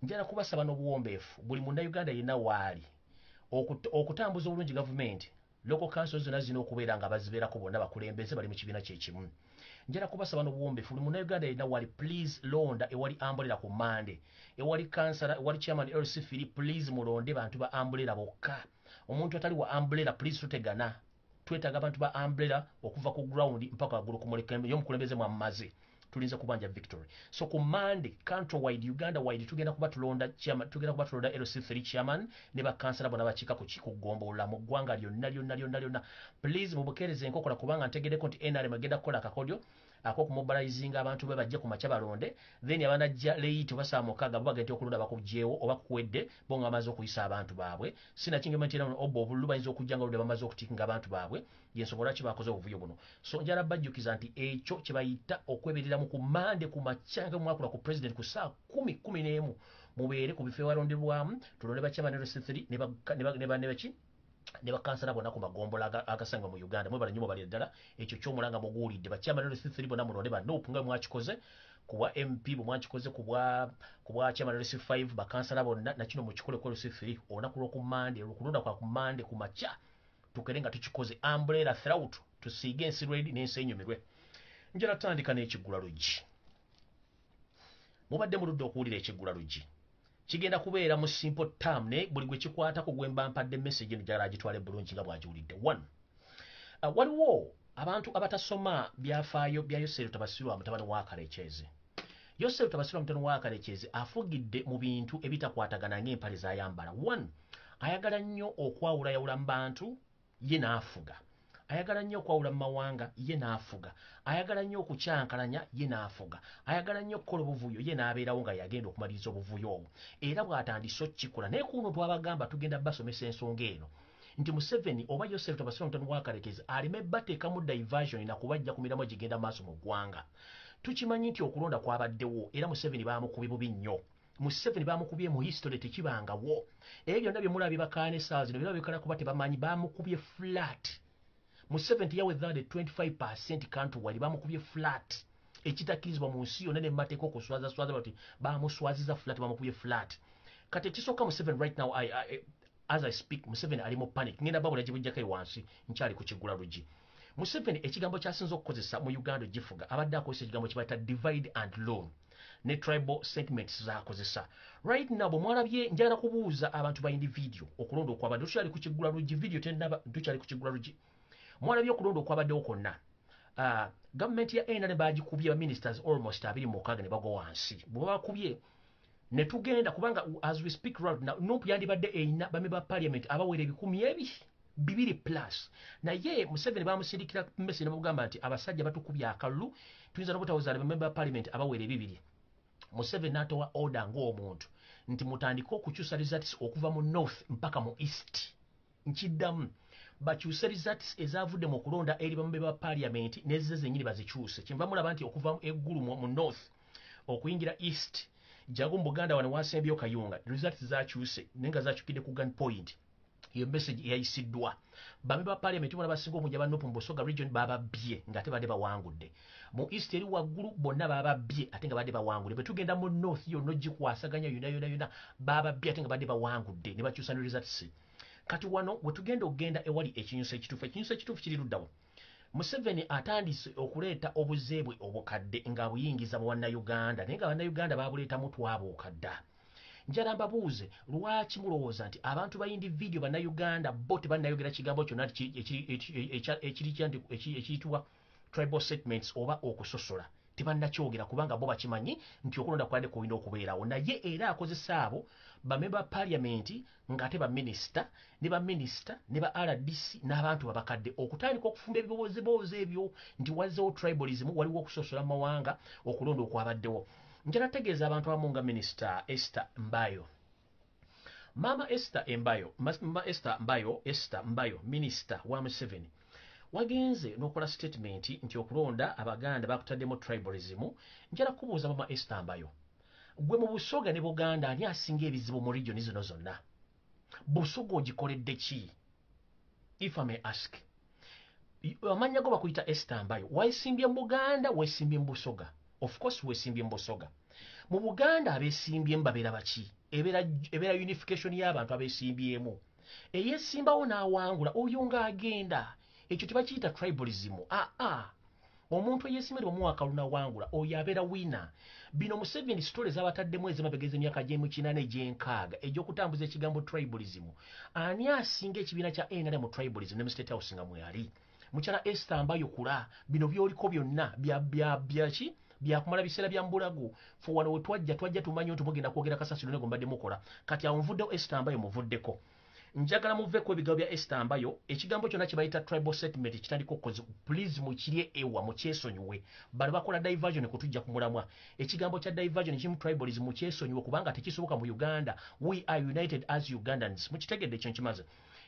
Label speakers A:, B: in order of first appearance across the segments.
A: njala kubasaba n'obuwombeefu buli munnayuganda yenna waali okutambuza obulungi gavumenti local councils zonna zirina okubeera nga bazibeerako bonna bakulembeze bali mu kibiina kyekimu. Njala kubasaba n'obuwombeefu buli munnayuganda yenna waali please londa ewali ambolera ku Mande, ewali kansala ewali chairman LC Fili please mulonde bantu ba ambolera bokka. Omuntu atali wa ambolera please tutegana. Twetaaga abantu ba ambolera okuva ku ground mpaka waggulu ku y'omukulembeze mu amaze. Tulinza kubanja victory. So ku Mande, country wide, Uganda wide, tugenda kuba tulonda chairman, tugenda kuba tulonda LC3 chairman ne bakansala bona bakika ku kigombola mu ggwanga lyonna. Please mubukereze enkokola kubanga ntegeddeko nti NRM agenda kukola akakodyo ak'okumobilizing abantu be bajje ku makya balonde, then abanajja late basaba mukaaga bagenda okulonda bakugyewo oba kuwedde bo nga bamaze okuyisa abantu baabwe. Sinakingema nti obbo obululu bayinza okujja nga oludde bamaze okutikinga abantu baabwe, y'ensonga lwaki bakoze obuvuyo buno. So njala bajjukiza nti ekyo kye bayita okweberera mu kumande ku makyanga mwakula ku president ku saa 10:11 mubeere ku bifo walonderwamu tulonde bakyama ne LC3 ne bakansala bonna ku magombola agasanga mu Uganda. Mwebala nnyo bali ddala ekyo ky'omulanga muguulidde bakyama ne LC3 bonna mulonde banopu nga mwakikoze ku bwa MP bwe mwakikoze ku bwa chairman LC5 bakansala bonna na kino mukikole ku LC3 olunaku lw'okumande okulonda kwa kumande ku makya tukere nga tukikoze umbrella throughout tusiige ensi ready n'ensi enyumirwe. Njala tandika n'ekiggula luggi. Mubadde muludde okuwulira ekiggula luggi. Kigenda kubeera mu simple term ne buli gwe kikwatako gwe mba mpadde message njagala agitwale bulungi nga bw'agiwulidde. 1. Waliwo abantu abatasoma byafaayo bya Yoseri Tabasirwa mutabani wa Kalekyeze. Yoseri Tabasirwa mutabani wa Kalekyeze afugidde mu bintu ebitakwatagana ng'empale z'ayambala. 1. Ayagala nnyo okwawulayawula mu bantu ye n'afuga. Ayagala nnyo okwawula mu mawanga ye n'afuga. Ayagala nnyo okukyankalanya ye n'afuga. Ayagala nnyo okukola obuvuyo ye n'abeerawo nga yagenda okumaliriza obuvuyo obwo. Era bw'atandise okukikola naye kuno twabagamba tugenda basomesa ensonga eno nti Museveni oba Yoseri Tabasirwa mutabani wa Kalekyeze aleme bateekamu diversion na kubajja ku miramwa gigenda maaso mu ggwanga. Tukimanyi nti okulonda kwabaddewo era Museveni baamukubye bubi nnyo. Museveni bamukubye mu history tekibangawo. Ebyo byonna bye mulabye bakaane essaawa zino biraba bikala kuba tebamanyi bamukubye flat. Museveni yawedde 25% country wali bamukubye flat. Ekitakkirizibwa mu nsi yonna ne mmateeka okuswaza bati bamuswaziza flat bamukubye flat. Kati ekisooka Museveni right now as I speak Museveni ali mu panic. Ngenda babula gibujjako wansi nkyali ku kiggula luggi. Museveni ekigambo kyasinze okukozesa mu Uganda gifuga abadde akozesa ekigambo kibayita divide and rule ne tribal sentiments z'akozesa. Right now bw'omwalabye njagala kubuuza abantu ba individual okulonda okwabadde tukyali ku kiggula luggi video tennaba tukyali ku kiggula luggi. Mwalabye okulonda okwabaddewo kwonna. Gavumenti ya NRM bagikubye ba ministers almost 26 ne bagwa wansi. Bwe bakubye ne tugenda kubanga as we speak right now nopu yandibadde eyina bame ba parliament abawera 200 plus. Naye Museveni bamusindikira mmesi ne mugamba nti abasajja batukubye akalulu tuyinza n'obutawuza bame ba parliament abawera 200. Museveni n'atowa order ng'omuntu nti mutandika okukyusa results okuva mu north mpaka mu east. Nkiddamu bakyuse results ezavudde mu kulonda eri bambe ba parliament n'ezze zennyini bazikyuse. Kyenva mulaba nti okuva eggulu mu north okuyingira east jago mu Buganda wano wasembyeyo Kayunga results zakyuse nenga zakyukidde ku gun point. Iyo message yayisiddwa bambe ba parliament bona basinga omunja banopu mu Busoga region bababye nga ate badde bawangudde. Mu east eri waggulu bonna bababye ate nga badde bawangudde. Bwe tugenda mu north yonna gikwasaganya yonna bababye ate nga badde bawangudde ne bakyusa ne results. Kati wano bwe tugenda okgenda ewali ekinyuso ekituufu kiri luddawo. Museveni atandise okuleeta obuzeebwe obukadde nga buyingiza mu Bannayuganda naye nga Bannayuganda babuleetamu twabukadda. Njala mbabuuze lwaki mulowooza nti abantu ba individual Bannayuganda bo tebannayogera kigambo kyonna ekiyitibwa tribal settlements oba okusosola tebannakyogera kubanga bo bakimanyi nti okulonda kwadde kulina okubeerawo. Naye era akozesa abo bamemba parliament ng'ate baminisita ne ba RDC n'abantu babakadde okutandika okufumba ebiboozeboozi ebyo nti wazzeewo tribalism waliwo okusosola mu mawanga okulonda okwabaddewo. Njala tegeeza abantu abamu nga minisita Esther Mbayo. Mama Esther Mbayo minisita wa Museveni wagenze n'okola statement nti okulonda abaganda bakutaddemu tribalism. Njala kubuuza Mama Esther Mbayo, gwe mu Busoga ne Buganda ani asinga ebizibu mu region zino zonna? Busoga ogikoledde ki? If I may ask. Amanya go bakuyita Esther Mbayo, waisimbye mu Buganda waisimbye mu Busoga? of course weesimbye Mbosoga mu Buganda abeesimbye mbabeera baki ebeera unification y'abantu abeesimbyemu eyeesimbawo n'awangula oyo ng'agenda ekyo tebakiyita tribalism omuntu eyeesimbye omuwaka lunawangula oyo abeera wina bino Museveni stories abataddemu ez'emabegeza emyaka gy'emukinana egy'enkaaga egy'okutambuza ekigambo tribalism ani asinga ekibiina kya NRM mu tribalism ne mu State House nga mwali mukyala Esther Mbayokula bino byoliko byonna byaki byakumala biseera bya mbulago fo wano we twajja tumanyi nti mugenda kwogera kasasiro nego mbadde mukola kati awo nvuddewo Esther Mbayo muvuddeko njagala muveeko ebigambo bya Esther Mbayo ekigambo kyonna kye bayita tribal settlement kitandika okukoze please mukirye ewa mukyesonyiwe bano bakola diversion kutujja ku mulamwa ekigambo kya diversion kimu tribalism mukyesonyiwe kubanga tekisoboka mu Uganda we are united as Ugandans mukitegedde ekyo nkimaze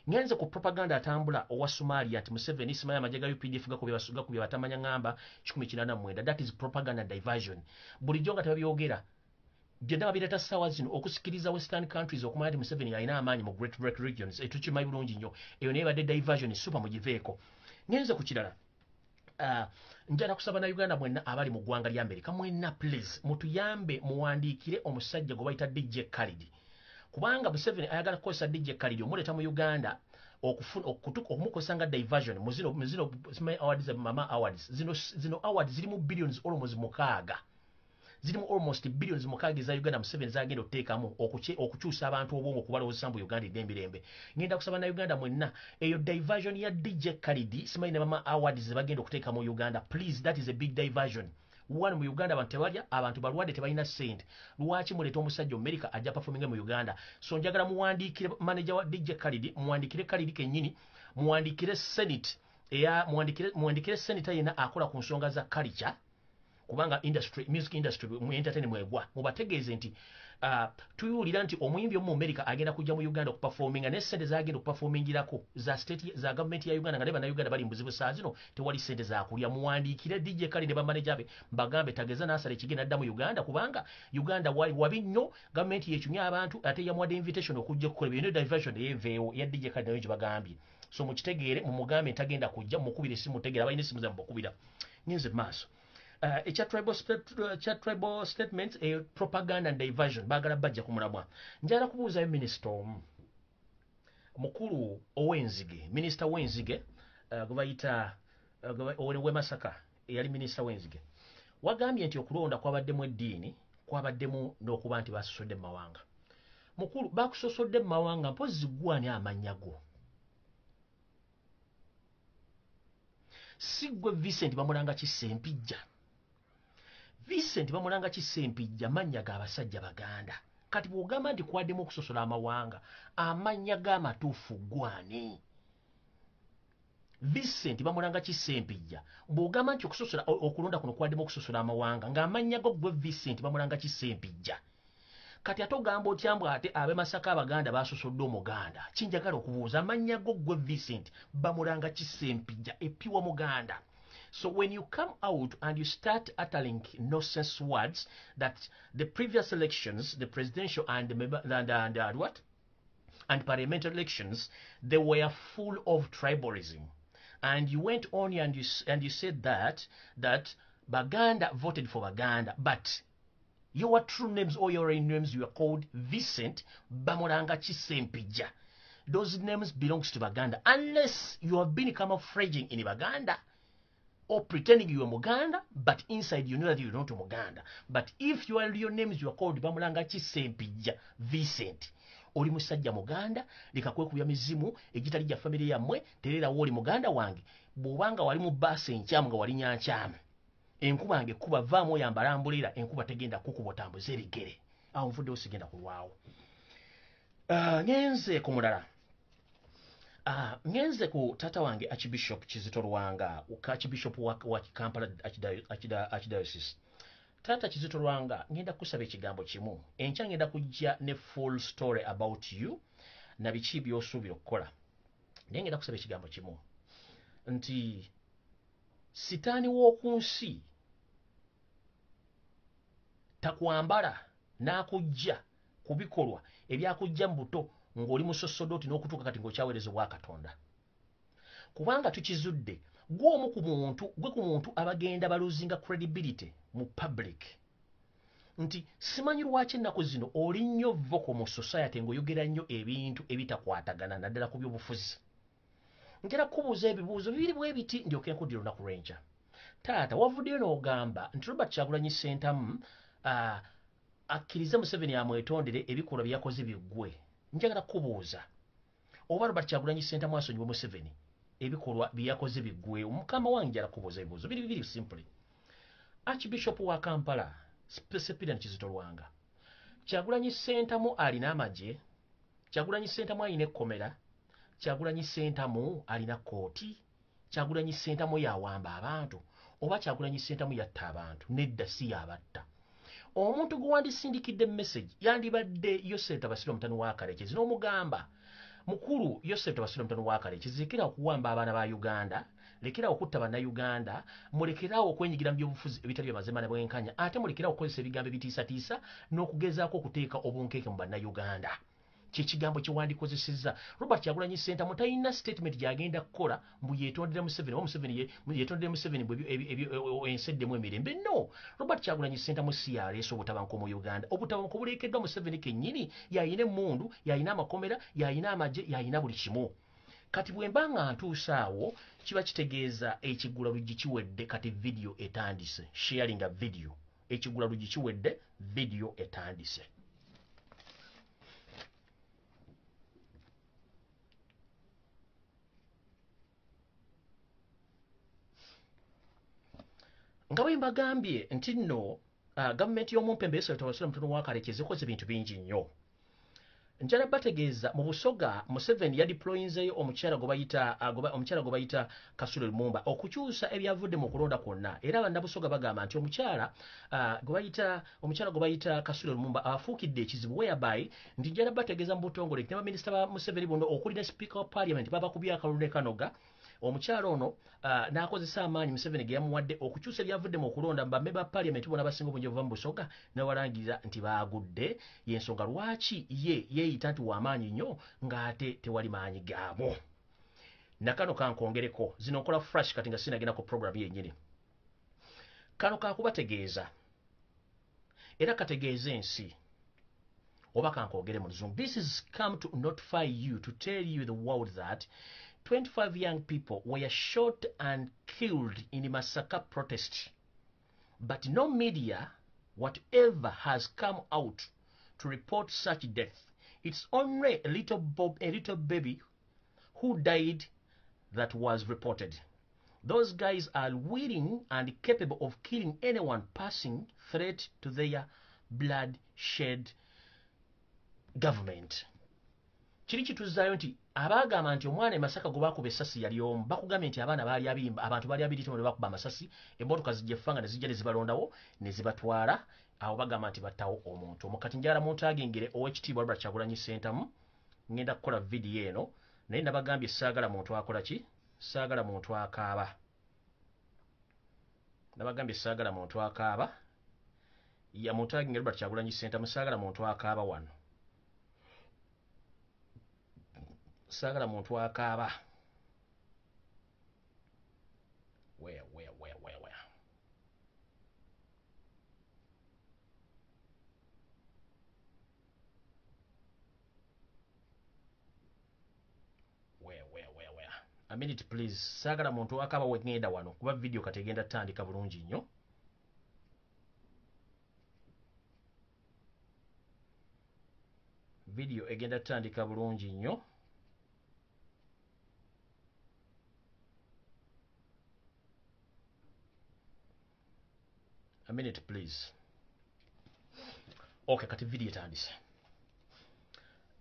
A: ngenze ku propaganda atambula owa Somalia ati Museveni simaya amajega UPDF gakubye batamanya ngamba 1989 that is propaganda diversion bulijjo nga tebabyogera genda babireta sawa zino okusikiriza western countries okumanya ati Museveni alina amaanyi mu Great Break regions etukimanyi bulungi nnyo eyo naye badde diversion super mugiveeko ngenze ku kirala njala kusaba na Uganda mwenna abali mu ggwanga lya Amerika mwenna please mutuyambe muwandiikire omusajja gwe bayita DJ Khalid kubanga Museveni ayagala kukozesa DJ Khalid omuleeta mu Uganda okumukozesa nga diversion mu zino awards mama awards zino awards zirimu billions almost mukaaga zirimu almost billions mukaaga za Uganda Museveni zagenda oteekamu okukyusa abantu obwongo okubalowooza mbu Uganda eddembirembe ngenda kusaba na Uganda mwenna eyo diversion ya DJ Khalid simanyi na mama awards zebagenda okuteeka mu Uganda please that is a big diversion one mu Uganda abantu tebalya abantu balwadde tebalina ssente lwaki muleeta omusajja America ajja performing mu Uganda so njagala muwandiikire manager wa DJ Khalid muwandiikire Khalid kennyini muwandiikire Senate muwandiikire senator yena akola ku nsonga za culture kubanga industry music industry mu entertainment mwegwa mubategeeze nti tuyulira nti omuyimbi omu America agenda kujja mu Uganda okuperforminga ne sente zagenda okuperformingirako za state za government ya Uganda nga leba na Uganda bali mbuzibu saa zino tewali sente za kulya muwandiikire DJ Khalid ne bamanager be bagambe tageza nasale kigenda dda mu Uganda kubanga Uganda wabi nnyo government yechumya abantu ate yamwadde invitation okujja kukola bino diversion yeveewo ya DJ Khalid nayo bagambye so mukitegeere mu mugambe ntagenda kujja mukubire simu tegera bayine simu za mbokubira nyinze maso echa tribal statements propaganda and diversion bagala bajja kumulamwa njala kubuuzayo minister mukulu owenzige minister wenzige gwebayita owe Masaka yali minister wenzige wagambye nti okulonda kwabaddemu eddiini kwabaddemu n'okuba nti basosodde mu mawanga mukulu bakusosodde mu mawanga mpozi gwani amannya go Sigwe Vincent bamulanga kisempijja Vincent bamulanga kisempijja mannya ga basajja baganda kati bwogamba nti kwaddemu okusosola amawanga amannya g'amatuufu gwani Vincent bamulanga kisempijja bwogamba nti okusosola okulonda kuno kwaddemu okusosola amawanga ng'amannya go gwe Vincent bamulanga kisempijja kati atogamba otyambw ate abe Masaka abaganda basosodde omuganda kinjagala okubuuza amannya go gwe Vincent bamulanga kisempijja epiwa muganda. So when you come out and you start uttering nonsense words that the previous elections, the presidential and parliamentary elections, they were full of tribalism, and you went on and you said that Baganda voted for Baganda, but your true names or your real names, you are called Vincent Bamulanga Kisempija. Those names belongs to Baganda, unless you have been camouflaging in Baganda or pretending you are Muganda, but inside you know that you're not Muganda. But if your real names you are called Bamulanga Kisempija Vincent, oli musajja Muganda likakwekubya mizimu egitali gya family yammwe terera woli Muganda wange bwobanga wali mu base enkyamu nga wali nyankyamu enkuba yange kuba vaamu oyambala ambulira enkuba tegenda kukubotambuza ebigere awo nvudde osigenda kulwawo ngenze ku mulala ngenze ku tata wange Archbishop Kizito Lwanga Archbishop wa Kampala Archdiocese Tata Kizito Lwanga ngenda kusaba ekigambo kimu enkya ngenda kujja ne full story about you na biki by'osuubira okukola naye ngenda kusaba ekigambo kimu nti sitaani w'oku nsi takwambala n'akujja ku bikolwa ebyakujja mu buto ng'oli musosodoti n'okutuuka kati ng'okyaweerezebwa Katonda kubanga tukizudde gwe ku muntu abagenda baluzinga credibility mu public nti simanyi lwaki ennaku zino oli nnyo voko mu society ng'oyogera nnyo ebintu ebitakwatagana naddala ku by'obufuzi ngera kubuuza ebibuuzo bibiri bwe biti ndyoke nkuddira olunaku lw'enkya taata wavuddeyo n'ogamba nti Robert Kyagulanyi Ssentamu akkirize Museveni amwetondere ebikolwa bye yakoze biggwe njagala kubuuza oba Robert Kyagulanyi Ssentamu asonyiwe Museveni ebikolwa bye yakoze biggwe mukama wange njagala kubuuza ebibuuzo biri simply Archbishop wa Kampala Sepidani Kizito Lwanga Kyagulanyi Ssentamu alina amagye Kyagulanyi Ssentamu alina ekkomera Kyagulanyi Ssentamu alina kooti Kyagulanyi Ssentamu yawamba abantu oba Kyagulanyi Ssentamu yatta abantu nedda si yabatta omuntu gwe wandisindikidde message yandibadde Yosef Tabasiro mutani wa Karekezi n'omugamba mukulu Yosef Tabasiro mutani wa Karekezi lekera okuwamba abaana ba Uganda lekera okutta bannayuganda mulekerawo okwenyigira mu by'obufuzi ebitali by'amazima na bwenkanya ate mulekerawo okukozesa ebigambo ebitiisatiisa n'okugezaako okuteeka obunkeeke mu bannayuganda kyekigambo kyewandikozesezza Robert Kyagulanyi Ssentamu talina statement gy'agenda kukola mbu yeetondera Museveni oba Museveni yeetondera Museveni enseddemu emirembe no Robert Kyagulanyi Ssentamu si yaleese obutabanguko mu Uganda obutabanguko buleekeddwa Museveni kennyini yayina emmundu yayina amakomera yayina amagye yayina buli kimu kati bwe mba nga ntuusa awo kiba kitegeeza ekigula luggi kiwedde kati video etandise sharing a video ekigula luggi kiwedde video etandise nga bwe mbagambye nti nno gavumenti y'omumpembe Yosef Tabasiro mutoni wa Karekezi ekoze ebintu bingi nnyo njala bategeeza mu Busoga Museveni yadeployinzeyo omukyala gwe bayita Kasule Lumumba okukyusa ebyavudde mu kulonda kwonna era abannabusoga bagamba nti omukyala gwe bayita Kasule Lumumba afuukidde ekizibu whereby nti njala bategeeza mu butongole nti n'abaminisita ba Museveni bono okuli ne Speaker wa Parliament babakubye akalulu ne kanoga omukyala ono n'akozesa amaanyi Museveni ge yamuwadde okukyusa ebyavudde mu kulonda bammemba ba Parliament bona abasinga obungi okuva mu Busoga n'abalangirira nti baagudde y'ensonga lwaki yeeyita nti w'amaanyi nnyo ng'ate tewali maanyi gaamu nakano kankongereko zino nkola fresh kati nga sinagenda ku program yennyini kano kakubategeeza era kategeeza ensi oba kankogere mu Luzungu this is come to notify you to tell you the world that 25 young people were shot and killed in the massacre protest. But no media, whatever, has come out to report such death. It's only a little baby who died that was reported. Those guys are willing and capable of killing anyone passing threat to their bloodshed government. Kiri kituzaayo nti abaagamba nti omwana Masaka gwe baakuba essasi yali omu bakugambye nti abaana baali abimba abantu baali abiriti ne bakuba amasasi emmotoka zijja effanga ne zijja ne zibalondawo ne zibatwala awo bagamba nti battawo omuntu omukati njala muntu agengere ow'ekitiibwa Robert Kyagulanyi Ssentamu ngenda kukola vidiyo eno naye nabagambye saagala muntu akola ki saagala muntu akaaba nabagambye saagala muntu akaaba ya muntu agengere Robert Kyagulanyi Ssentamu saagala muntu akaaba wano saagala muntu akaaba where a minute please saagala muntu akaaba wegenda wano kuba video kategenda tandika bulungi nnyo video egenda tandika bulungi nnyo a minute please okay kati video etandise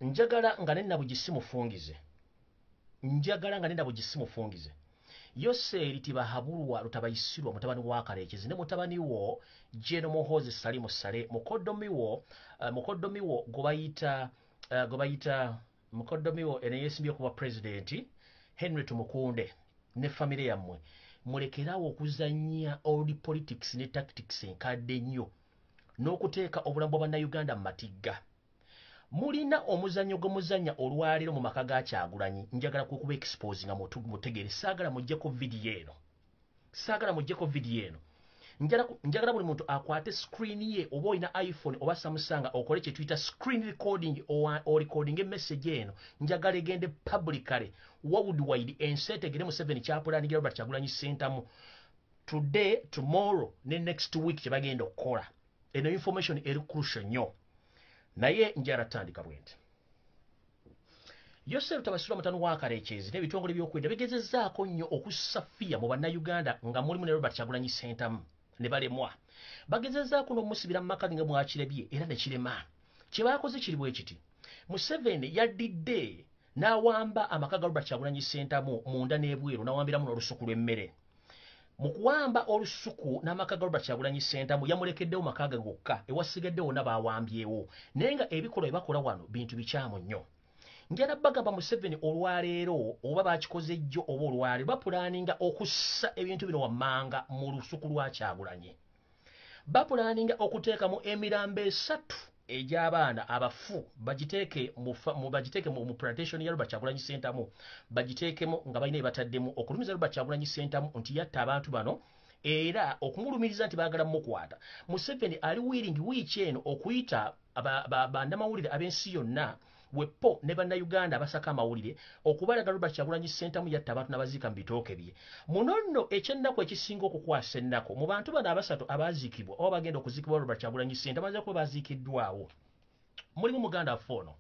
A: njagala nga nenna bugisimufungize Yoseri tibahabulwa lutabayisirwa mutabani wa Karekezi ne mutabani wo Jeno Muhozi Salimu Sale mukoddomiwo mukoddomiwo ene yesimbye kuba president Henry Tumukunde ne family yammwe mulekerawo okuzannya old politics ne tactics enkadde nnyo n'okuteeka obulamu bw'Abannayuganda mu matigga mulina omuzannyo gwe muzannya olwaleero mu maka ga Kyagulanyi njagala kukuba expose nga mutegeere saagala mujjeko vidiyo eno njagala buli muntu akwate screen ye oba olina iPhone oba Samsung okole kye tuyita screen recording o recording message eno njagala egende publicly worldwide ensi etegere Museveni kyapulanigira Robert Kyagulanyi Ssentamu today tomorrow ne next week kye bagenda okukola eno information eri crucial nnyo naye njagala tandika bwenti Yosef Tabasula mutanu wa Karekyezi n'ebitongole by'okwenda bigezezzaako nnyo okusafiya mu bannayuganda nga mulimu ne Robert Kyagulanyi Ssentamu ne balemwa bagezezzaako n'omusibira mu maka nga mwakirebye era ne kirema kye baakoze kiri bwe kiti Museveni yaddidde n'awamba amaka ga Robert Kyagulanyi Ssentamu munda n'ebweru n'awambiramu n'olusuku lw'emmere mu kuwamba olusuku n'amaka ga Robert Kyagulanyi Ssentamu yamulekeddewo maka ge gokka ewasigadde wonna baawambyewo naye nga ebikolwa bye bakola wano bintu bikyamu nnyo njala Bakaaba Museveni olwaleero oba bakikoze jjo oba olwaleero bapulaaninga okussa ebintu bino wammanga mu lusuku lwa Kyagulanyi bapulaaninga okuteekamu emirambo 3 egy'abaana abafu bagiteeke mu plantation ya Robert Kyagulanyi Ssentamu bagiteekemu nga balina ebataddemu okulumiza Robert Kyagulanyi Ssentamu nti yatta abantu bano era okumulumiriza nti baagala mukwata Museveni ali willing wiiki eno okuyita bandamawulire ab'ensi yonna wepo ne bannayuganda abasaka amawulire okubalaga Robert Kyagulanyi Ssentamu yatta abantu n'abaziika mu bitooke bye muno nno ekyennaku ekisinga okukwasa ennaku mu bantu bano abasatu abaziikibwa oba bagenda okuziikibwa Robert Kyagulanyi Ssentamu amaze kuba baziikiddwawo mulimu muganda waffe ono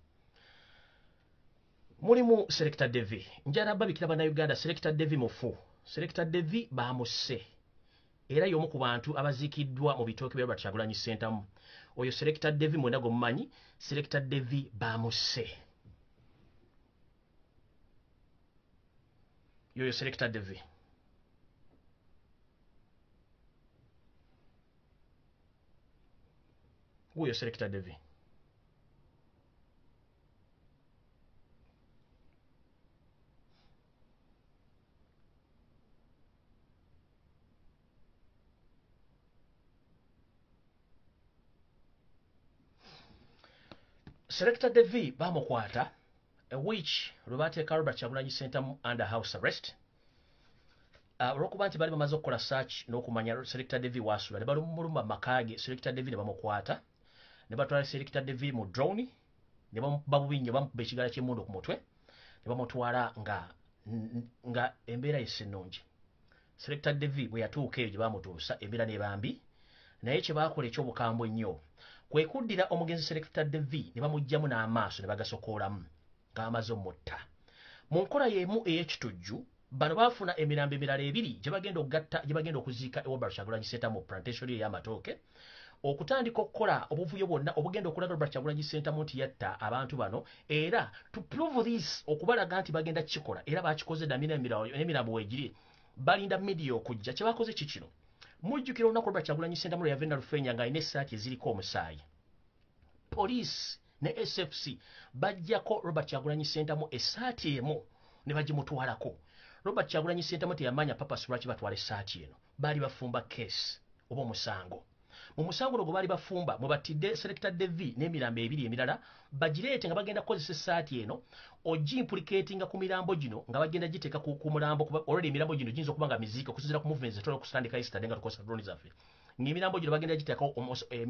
A: mulimu Selector Devi njala babikira bannayuganda Selector Devi mufu Selector Devi baamusse era y'omu ku bantu abaziikiddwa mu bitooke bya Robert Kyagulanyi Ssentamu oyo Selector Devi mwena gumumanyi Selector Devi baamusse yoyo Selector Devi huyo Selector Devi Selector Devi bamukwata which lwebateeka Robert Kyagulanyi Ssentamu under house arrest olw'okuba nti bali bamaze okukola search n'okumanya Selector Devi waasula ne balumulumba makaage Selector Devi ne bamukwata ne batwala Selector Devi mu drone ne bamuba nnyo bamukuba ekigala ky'emmundu ku mutwe ne bamutwala nga embeera yesse ennungi Selector Devi bwe yatuuka eyo gye bamutuusa embeera n'ebambi naye kye baakola eky'obukambwe ennyo kwe kuddira omugenzi Selector Devi ne bamugyamu n'amaaso ne bagasokoolamu ng'amaze omutta mu nkola y'emu ey'ekitujju bano baafuna emirambo emirala 2 gye bagenda okugatta gye bagenda okuziika Robert Kyagulanyi Ssentamu mu plantation y'amatooke okutandika okukola obuvuyo bwonna obugenda okulaga Robert Kyagulanyi Ssentamu nti yatta abantu bano era to prove this okubalaga nti bagenda kikola era bakikoze n'emirambo weegiri balinda media okujja kye bakoze kikino mujjukira olunaku Robert Kyagulanyi Ssentamu lwe yavenda Lufeenya ng'alina essaati eziriko omusaayi poliisi ne SFC bajjako Robert Kyagulanyi Ssentamu essaati emu ne bagimutwalako Robert Kyagulanyi Ssentamu teyamanya papas lwaki batwala essaati eno baali bafumba case oba omusango mu musango ogwo baali bafumba mwe battidde Selector Devi n'emirambo 2 emirala bagireete nga bagenda kukozesa essaati eno ogimplicatinga ku mirambo gino nga bagenda giteeka ku mulambo kuba already emirambo gino giyinza okuba nga miziika okusinziira ku movements zetwala okusitandika yesterday nga tukosa drone zaffe ng'emirambo gino bagenda giteekako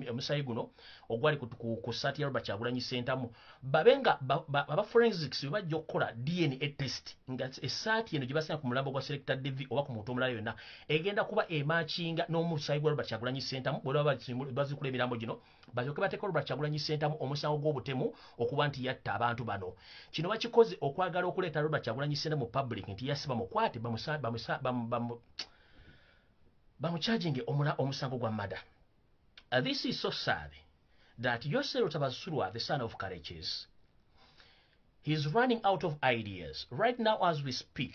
A: omusaayi guno ogwali ku ssaati ya Robert Kyagulanyi Ssentamu babe nga aba forensics bwe bajja okukola DNA test nga essaati eno gye basanga ku mulambo gwa Selector Devi oba ku muntu omulala yonna egenda kuba emakinga n'omusaayi gwa Robert Kyagulanyi Ssentamu bwe baba bazikula emirambo gino balyoke bateeka Robert Kyagulanyi Ssentamu omusango gw'obutemu okuba nti yatta abantu bano kino bakikoze okwagala okuleeta Robert Kyagulanyi Ssentamu mu public nti yasiba mukwate bamucharging omusango gwa murder. This is so sad that Yosero Tabasulwa, the son of Karekyezi, he's running out of ideas. Right now as we speak,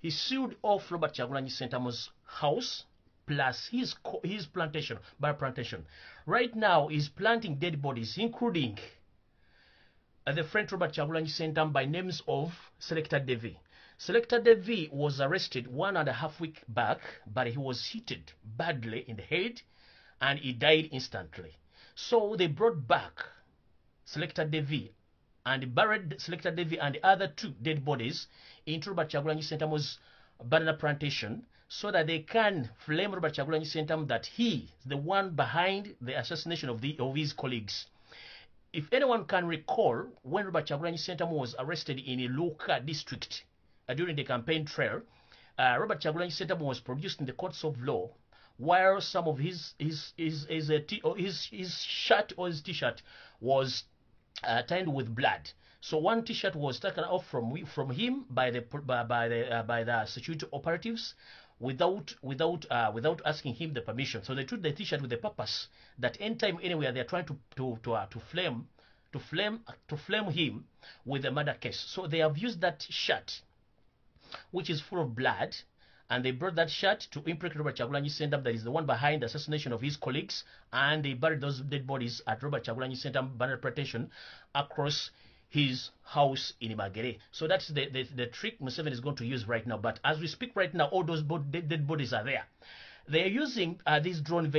A: he sealed off Robert Kyagulanyi Ssentamu's house plus his plantation, bar plantation. Right now he's planting dead bodies, including the friend Robert Kyagulanyi Ssentamu by names of Selector Devi. Selector Devi was arrested 1.5 weeks back, but he was hit badly in the head and he died instantly. So they brought back Selector Devi and buried Selector Devi and the other 2 dead bodies in Robert Kyagulanyi Ssentamu's banana plantation so that they can flame Robert Kyagulanyi Ssentamu that he is the one behind the assassination of his colleagues. If anyone can recall, when Robert Kyagulanyi Ssentamu was arrested in Iluka district during the campaign trail, Robert Kyagulanyi Ssentamu was produced in the courts of law, while some of his shirt or his t-shirt was stained with blood. So one t-shirt was taken off from him by the security operatives without asking him the permission. So they took the t-shirt with the purpose that anytime, anywhere, they are trying to flame him with a murder case. So they have used that shirt, which is full of blood, and they brought that shirt to implicate Robert Kyagulanyi Ssentamu, that is the one behind the assassination of his colleagues, and they buried those dead bodies at Robert Kyagulanyi Ssentamu banana plantation across his house in Imagere. So that's the trick Museveni is going to use right now. But as we speak right now, all those dead bodies are there. They are using these drone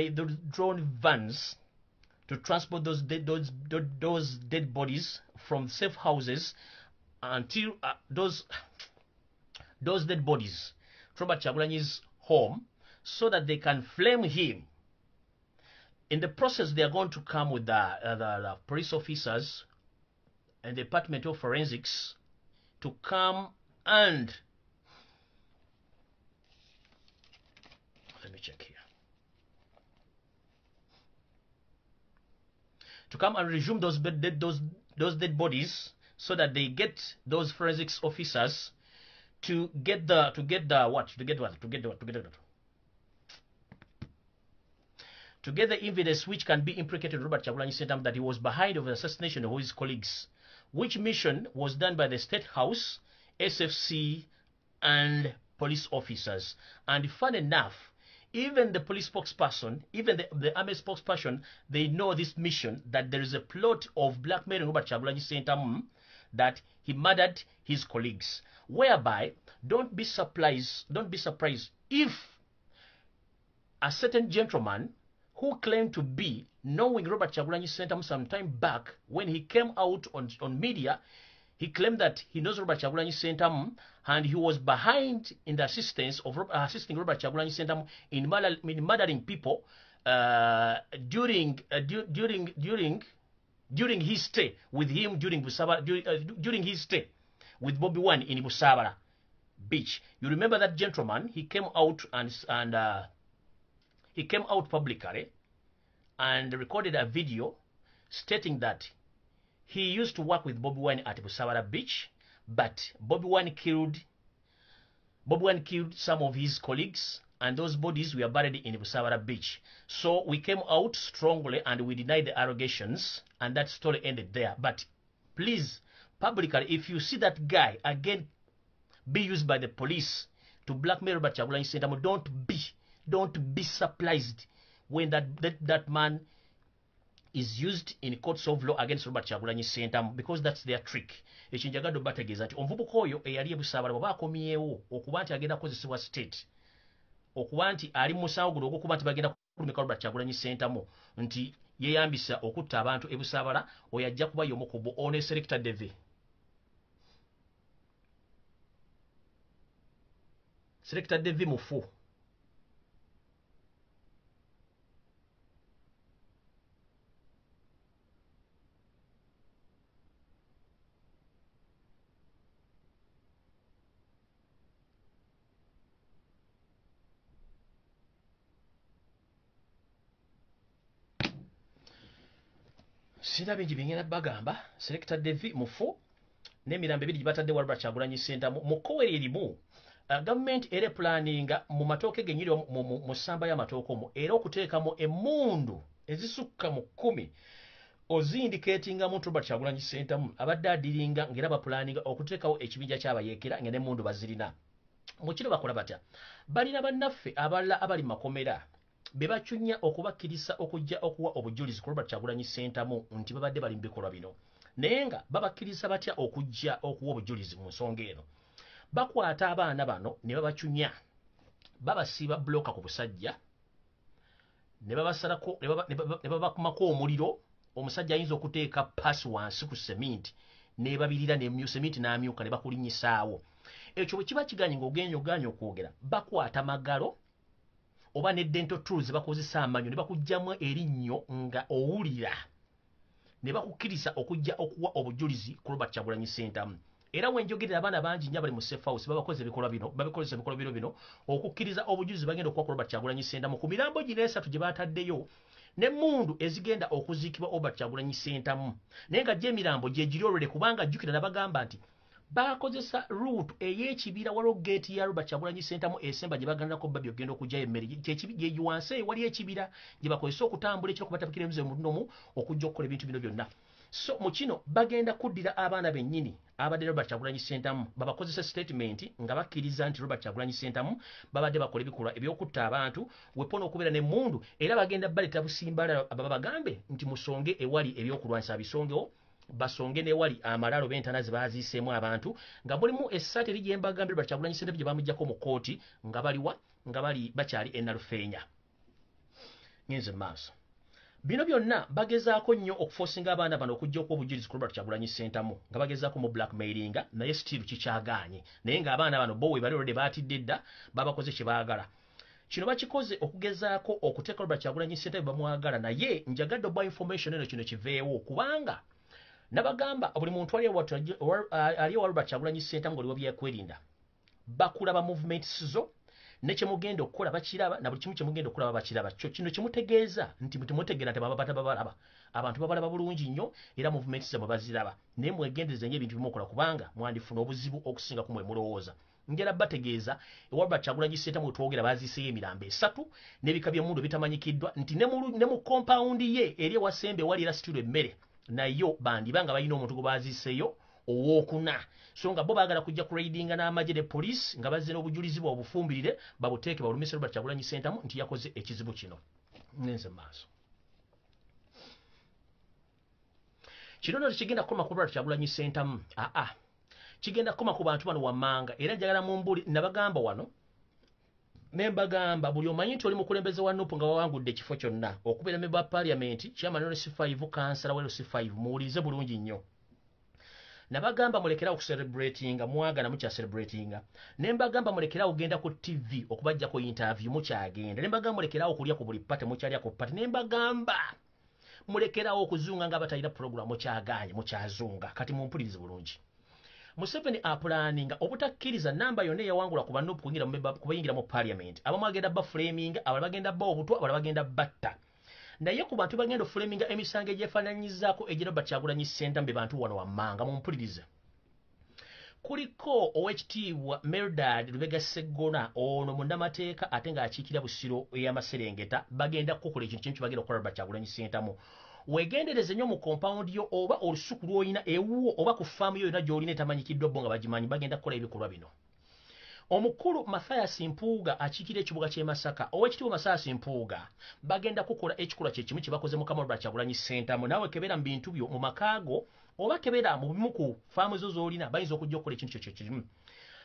A: vans to transport those dead bodies from safe houses until those dead bodies Robert Kyagulanyi's home, so that they can flame him. In the process, they are going to come with the police officers and the Department of Forensics to come and let me check here. To come and resume those dead bodies, so that they get those forensics officers to get the evidence which can be implicated Robert Kyagulanyi Ssentamu that he was behind of the assassination of his colleagues, which mission was done by the State House, SFC, and police officers. And fun enough, even the police spokesperson, even the army spokesperson, they know this mission, that there is a plot of blackmailing Robert Kyagulanyi Ssentamu, that he murdered his colleagues. Whereby, don't be surprised if a certain gentleman who claimed to be knowing Robert Kyagulanyi Ssentamu some time back, when he came out on media, he claimed that he knows Robert Kyagulanyi Ssentamu, and he was behind in the assistance of assisting Robert Kyagulanyi Ssentamu in murdering people during his stay with him during his stay with Bobby Wine in Busabala Beach. You remember that gentleman? He came out he came out publicly and recorded a video stating that he used to work with Bobby Wine at Busabala Beach, but Bobby Wine killed some of his colleagues, and those bodies were buried in Busabala Beach. So we came out strongly and we denied the allegations, and that story ended there. But please, publicly, if you see that guy again be used by the police to blackmail Robert Kyagulanyi Ssentamu, don't be surprised when that man is used in courts of law against Robert Kyagulanyi Ssentamu, because that's their trick. Ekinjagadde bategeeza nti omuvubuka oyo eyali ebusabala bwaba akomyewo okuba nti agenda kukozesebwa state, okuba nti ali mu musango guno ogwokuba nti bagenda kulumika Robert Kyagulanyi Ssentamu nti yeeyambisa okutta abantu ebusabala, oyo ajja kuba y'omu ku bo. Ono Selector Devi. Selector Devi mufu. Sina bingi bingenda bagamba. Selector Devi mufu n'emirambo ebiri gibatadde wa Robert Kyagulanyi Ssentamu mu koweri erimu. Government era planinga mu matooke genyiri mu ssamba y'amatooke omwo era okuteekamu emmundu ezisukka mu 10 ozindicatinga muntu Robert Kyagulanyi Ssentamu abadde adiringa ng'era bapulaninga okuteekawo ekibinja ky'abayeekera nga n'emmundu bazirina. Mu kino bakola batya? Balina bannaffe abalala abali makomera be bacunya okubakkiriza okujja okuwa obujulizi ku Robert Kyagulanyi Ssentamu nti babadde bali mu bikolwa bino. Naye nga babakkiriza batya okujja okuwa obujulizi mu nsonga eno? Bakwata abaana bano ne babacunya, babasiiba bloka ku busajja, ne babasalako ne babakumako omuliro. Omusajja ayinza okuteeka paasi wansi ku seminti ne babirira ne myusemiti n'amyuka ne bakulinyisaawo ekyo bwe kiba kiganye ng'oganye okwogera bakwata magalo oba ne dental tools bakozesa amanyo ne bakugjamu erinnyo nga owulira ne bakukkiriza okujja okuwa obujulizi ku Robert Kyagulanyi Ssentamu era wenjogerera abaana bangi nnyo bali mu safe house babakoze ebikolwa bino okukkiriza obujulizi bagenda okuwa ku Robert Kyagulanyi Ssentamu ku mirambo gino esatu gye bataddeyo n'emmundu ezigenda okuziikibwa Robert Kyagulanyi Ssentamu naye nga gye emirambo gye giri olwere kubanga jjukira nabagamba nti bakozesa route ey'ekibira waliwo gate ya Robert Kyagulanyi Ssentamu esemba gye baganirako babbi ogenda okujjayo emmere gye wansi wali ekibira gye bakozesa okutambula ekiro kubatabikira emize munomu okujja okukola ebintu bino byonna so mu kino bagenda kuddira abaana bennyini abadde Robert Kyagulanyi Ssentamu babakozesa statement nga bakkiriza nti Robert Kyagulanyi Ssentamu babadde bakola ebikolwa ebyokutta abantu wepoona okubeera n'emmundu era bagenda baleeta busimbala babagambe nti musonge ewali ebyokulwanyisa bisongewo basonge n'ewali amalalo b'entana ze baaziiseemu abantu nga mulimu essaati eri gye mbagambye Robert Kyagulanyi Ssentamu gye bamuggyako mu kkooti nga bali bakyali e Nalufeenya ngenze mu maaso bino byonna bagezaako nnyo okuforcinga abaana bano okujja okuwa obujulizi ku Robert Kyagulanyi Ssentamu nga bagezaako mu blackmailinga naye still kikyagaanye naye ng'abaana bano bo we bali olwedde baatidde dda babakoze kye baagala kino bakikoze okugezaako okuteeka Robert Kyagulanyi Ssentamu bamwagala naye njagadde oba information eno kino kiveewo kubanga nabagamba buli muntu aliwa Robert Kyagulanyi Ssentamu ng'oliwo byekwerinda bakulaba movements zo ne kyemugenda okukola bakiraba na buli kimu kyemugenda okulaba bakiraba kino kimutegeeza nti mutegeera nti babalaba abantu babalaba bulungi nnyo era movements zammwe baziraba naye mwegendereze nnyo ebintu bimukola kubanga mwandifuna obuzibu okusinga ku mwe mulowooza njala bategeeza Robert Kyagulanyi Ssentamu twogera baziiseeyo emirambo esatu n'ebika by'emmundu bitamanyikiddwa nti ne mu compound ye eri ewasembe wali era situlo emmere nayo bandibanga balina omuntu gwe baziiseeyo owookuna so nga bo baagala kujja kuraidinga n'amagye ne poliisi nga bazze n'obujulizi bwa obufumbirire babuteeke balumisa Robert Kyagulanyi Ssentamu nti yakoze ekizibu kino ngenze maaso kino nno tekigenda kukoma ku Robert Kyagulanyi Ssentamu kigenda kukoma ku bantu bano wammanga era njagala mumbuli nabagamba wano nembagamba buli omanyi nti oli mukulembeze wa Nuupu nga wawangudde ekifo kyonna okubeera member wa parliament chairman wa LC5 kansala wa LC5 muwulize bulungi nnyo nabagamba mulekera okucelebratinga mwagana mukya celebratinga nembagamba mulekera ogenda ku TV okubajja ku interview mukyagenda nembagamba mulekera okulya ku buli pate mukyalya ku pate nembagamba mulekera okuzunga nga batalina program mukyaganye mukyazunga kati mumpulirize bulungi Museveni apulaninga obutakkiriza namba yonna eyawangula ku Nuupu kubayingira mu parliament abamu bagenda baframinga abalala bagenda bba obutwa abalala bagenda batta naye ku bantu bagenda oframinga emisango egyefaananyizaako egya Robert Kyagulanyi Ssentamu be bantu wano wammanga mumpulirize kuliko owekitiibwa Mildred Lubega Sseggona ono munnamateeka ate ng'akiikira Busiro ey'Amaserengeta bagenda kukola ekintu kimu bagenda okukola Robert Kyagulanyi Ssentamu wegendereze nnyo mu compound yo oba olusuku lw'olina ewuwo oba ku faamu yo yonna gy'olina etamanyikiddwa bo nga bagimanyi bagenda kukola ebikolwa bino omukulu Mathias Mpuuga akiikira ekibuga ky'e Masaka owekitiibwa Mathias Mpuuga bagenda kukola ekikolwa kye kimu kye bakoze Mukama Robert Kyagulanyi Ssentamu naawe kebera mu bintu byo mu makaago oba kebera mu bimu ku faamu zo z'olina bayinza okujja okukola ekintu kyo kimu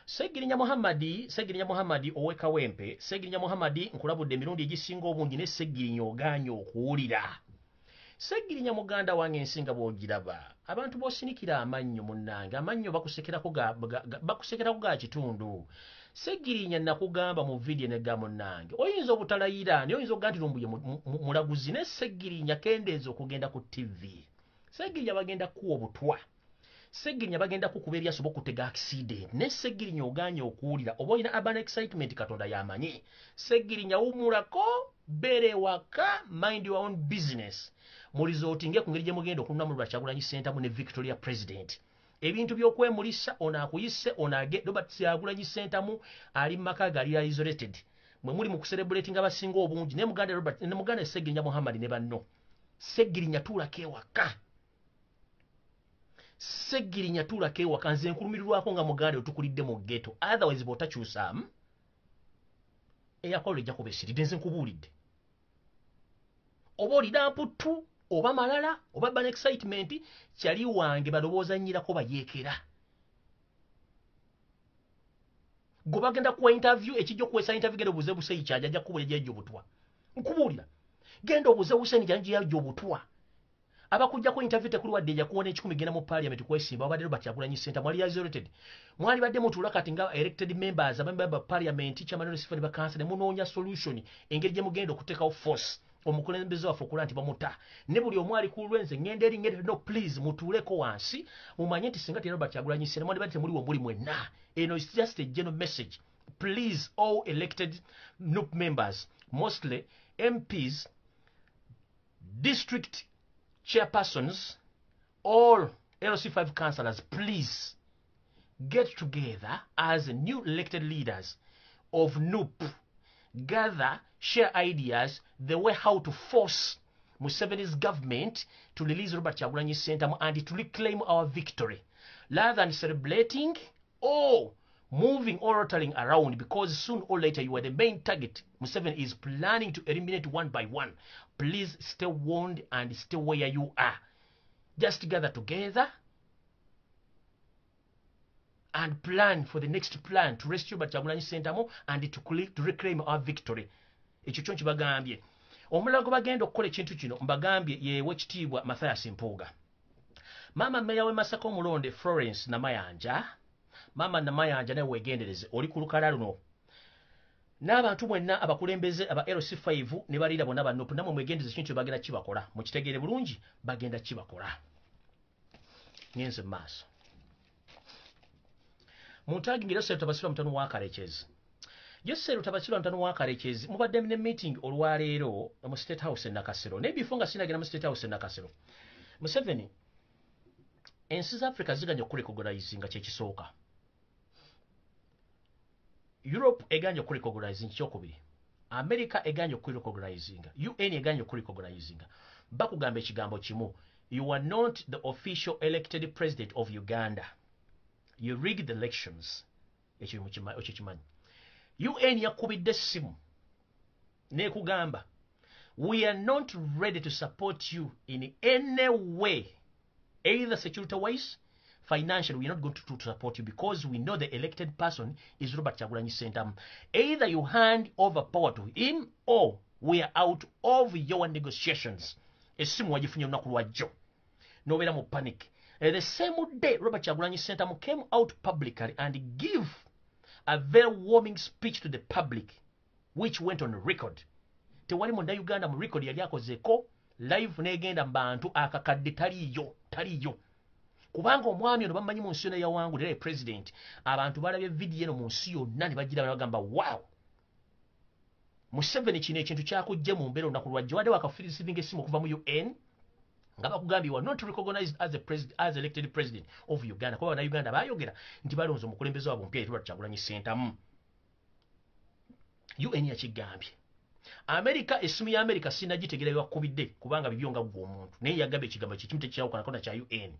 A: Segirinya Muhammadi ow'e Kawempe Segirinya Muhammadi nkulabudde emirundi egisinga obungi ne Segirinya ogaanye okuwulira Segirinya muganda wange ensinga bw'ogiraba abantu b'osinikira amannyo munnange amannyo bakusekerako ga kitundu Segirinya nakugamba mu vidiyo ne munnange oyinza obutalayira naye oyinza okugaa nti Lumbuye mulaguzi ne Segirinya kendeeza okugenda ku TV Segirinya bagenda kuwa obutwa Segirinya bagenda kukuba eryasoba okutega accident ne Segirinya ogaanye okuwulira oba olina urban excitement Katonda yamanyi Segirinya wumulako bere waka mind your own business mulizootinge ku ngeri gye mugenda okununa mu Robert Kyagulanyi Ssentamu ne Victoria President ebintu by'okwemulisa ono akuyise ono Robert Kyagulanyi Ssentamu ali mu maka gali isolated mwe muli mu kucelebrating abasinga obungi ne muganda Segirinya Muhammad ne banno Segirinya tuulako ewaka Segirinya tuulako ewaka nze nkulumirirwako nga muganda otukulidde mu ghetto otherwise bw'otakyusaamu eyakola ejja kuba esiridde nze nkubuulidde oba olina mputtu oba malala oba ban excitement kyali wange balowooza nnyirako bayeekera gwe bagenda kuwa interview ekijja okuwesa interview genda obuze buseyi kyajja kubuulira gyajja obutwa nkubuulira genda obuze buseyi gyajja obutwa abakujja ku interview tekuli wadde ja kuwona ekikumi genda mu parliament kwesimba abadde Robert Kyagulanyi Ssentamu mwali isolated mwali badde mutuula kati nga elected members abamember ba parliament chairman of the council ne munoonya solution engeri gye mugenda okuteekawo force omukulembeze waffe okula nti bamuta ne buli omu ali ku lwenze ngende eri ngende no please mutuuleko wansi mumanye nti singa Robert Kyagulanyi Ssentamu mwali badde temuli womuli mwenna eno is just a general message please all elected NUP members mostly MPs district chairpersons, all LC5 councillors, please get together as new elected leaders of NUP. Gather, share ideas, the way how to force Museveni's government to release Robert Kyagulanyi Ssentamu and to reclaim our victory. Rather than celebrating or moving or rotating around, because soon or later you are the main target. Museveni is planning to eliminate one by one. Please stay warned and stay where you are. Just gather together and plan for the next plan to rescue Kyagulanyi Ssentamu and to reclaim our victory. Ekyo kyo kibagambye. Omulago bagenda okukola ekintu kino mbagambye yewe kitiibwa Mathias Mpuuga. Mama Meya we Masaka omulonde Florence Namayanja. Mama Namayanja nawe wegendereze oli ku lukala luno. N'abantu mwenna abakulembeze aba LC5 ne balira bonna ba NUP namwe mwegendeze kintu bagenda kibakola mukitegeere bulungi bagenda kibakola nyenze maaso muntagi ngiro sero tabasira mutano wa Karekezi Yosero tabasira mutano wa Karekezi mubadde ne meeting olwaleero mu State House Nakasero ne bifunga sinagenda mu State House Nakasero Museveni ensi za Africa ziganye okurecognize nga kyekisooka Europe eganye okurecognizing kyokubiri. America eganye okurecognizing. UN eganye okurecognizing. Bakugamba ekigambo kimu. You are not the official elected president of Uganda. You rigged the elections. Ekyo kimanyi. UN yakubidde essimu. Ne kugamba. We are not ready to support you in any way. Either security wise, financially, we are not going to support you because we know the elected person is Robert Kyagulanyi Ssentamu. Either you hand over power to him or we are out of your negotiations. Esimu wajifunye lunaku lwajjo. Nobeera mu panic. The same day, Robert Kyagulanyi Ssentamu came out publicly and gave a very warming speech to the public, which went on record. Tewali munda Uganda mu record yali akozeeko live negenda mbantu akakadde taliyo. Kubanga omwami ono bamanyi mu nsi yonna yawangu era president abantu balabye video eno mu nsi yonna ne bagira bagamba wow Museveni kino ekintu kyakujje mu mbeera olunaku lwajjo wadde wakafirisivinga essimu okuva mu UN nga bakugambye you are not recognized as elected president of Uganda kuba Uganda bayogera nti balonze omukulembeze wabwe mpya Robert Kyagulanyi Ssentamu UN yakigambye America essimu ya America sinagitegeera yakubidde kubanga bibyo nga gwo omuntu naye yagambye ekigambo kikimu tekyawukana kona kya UN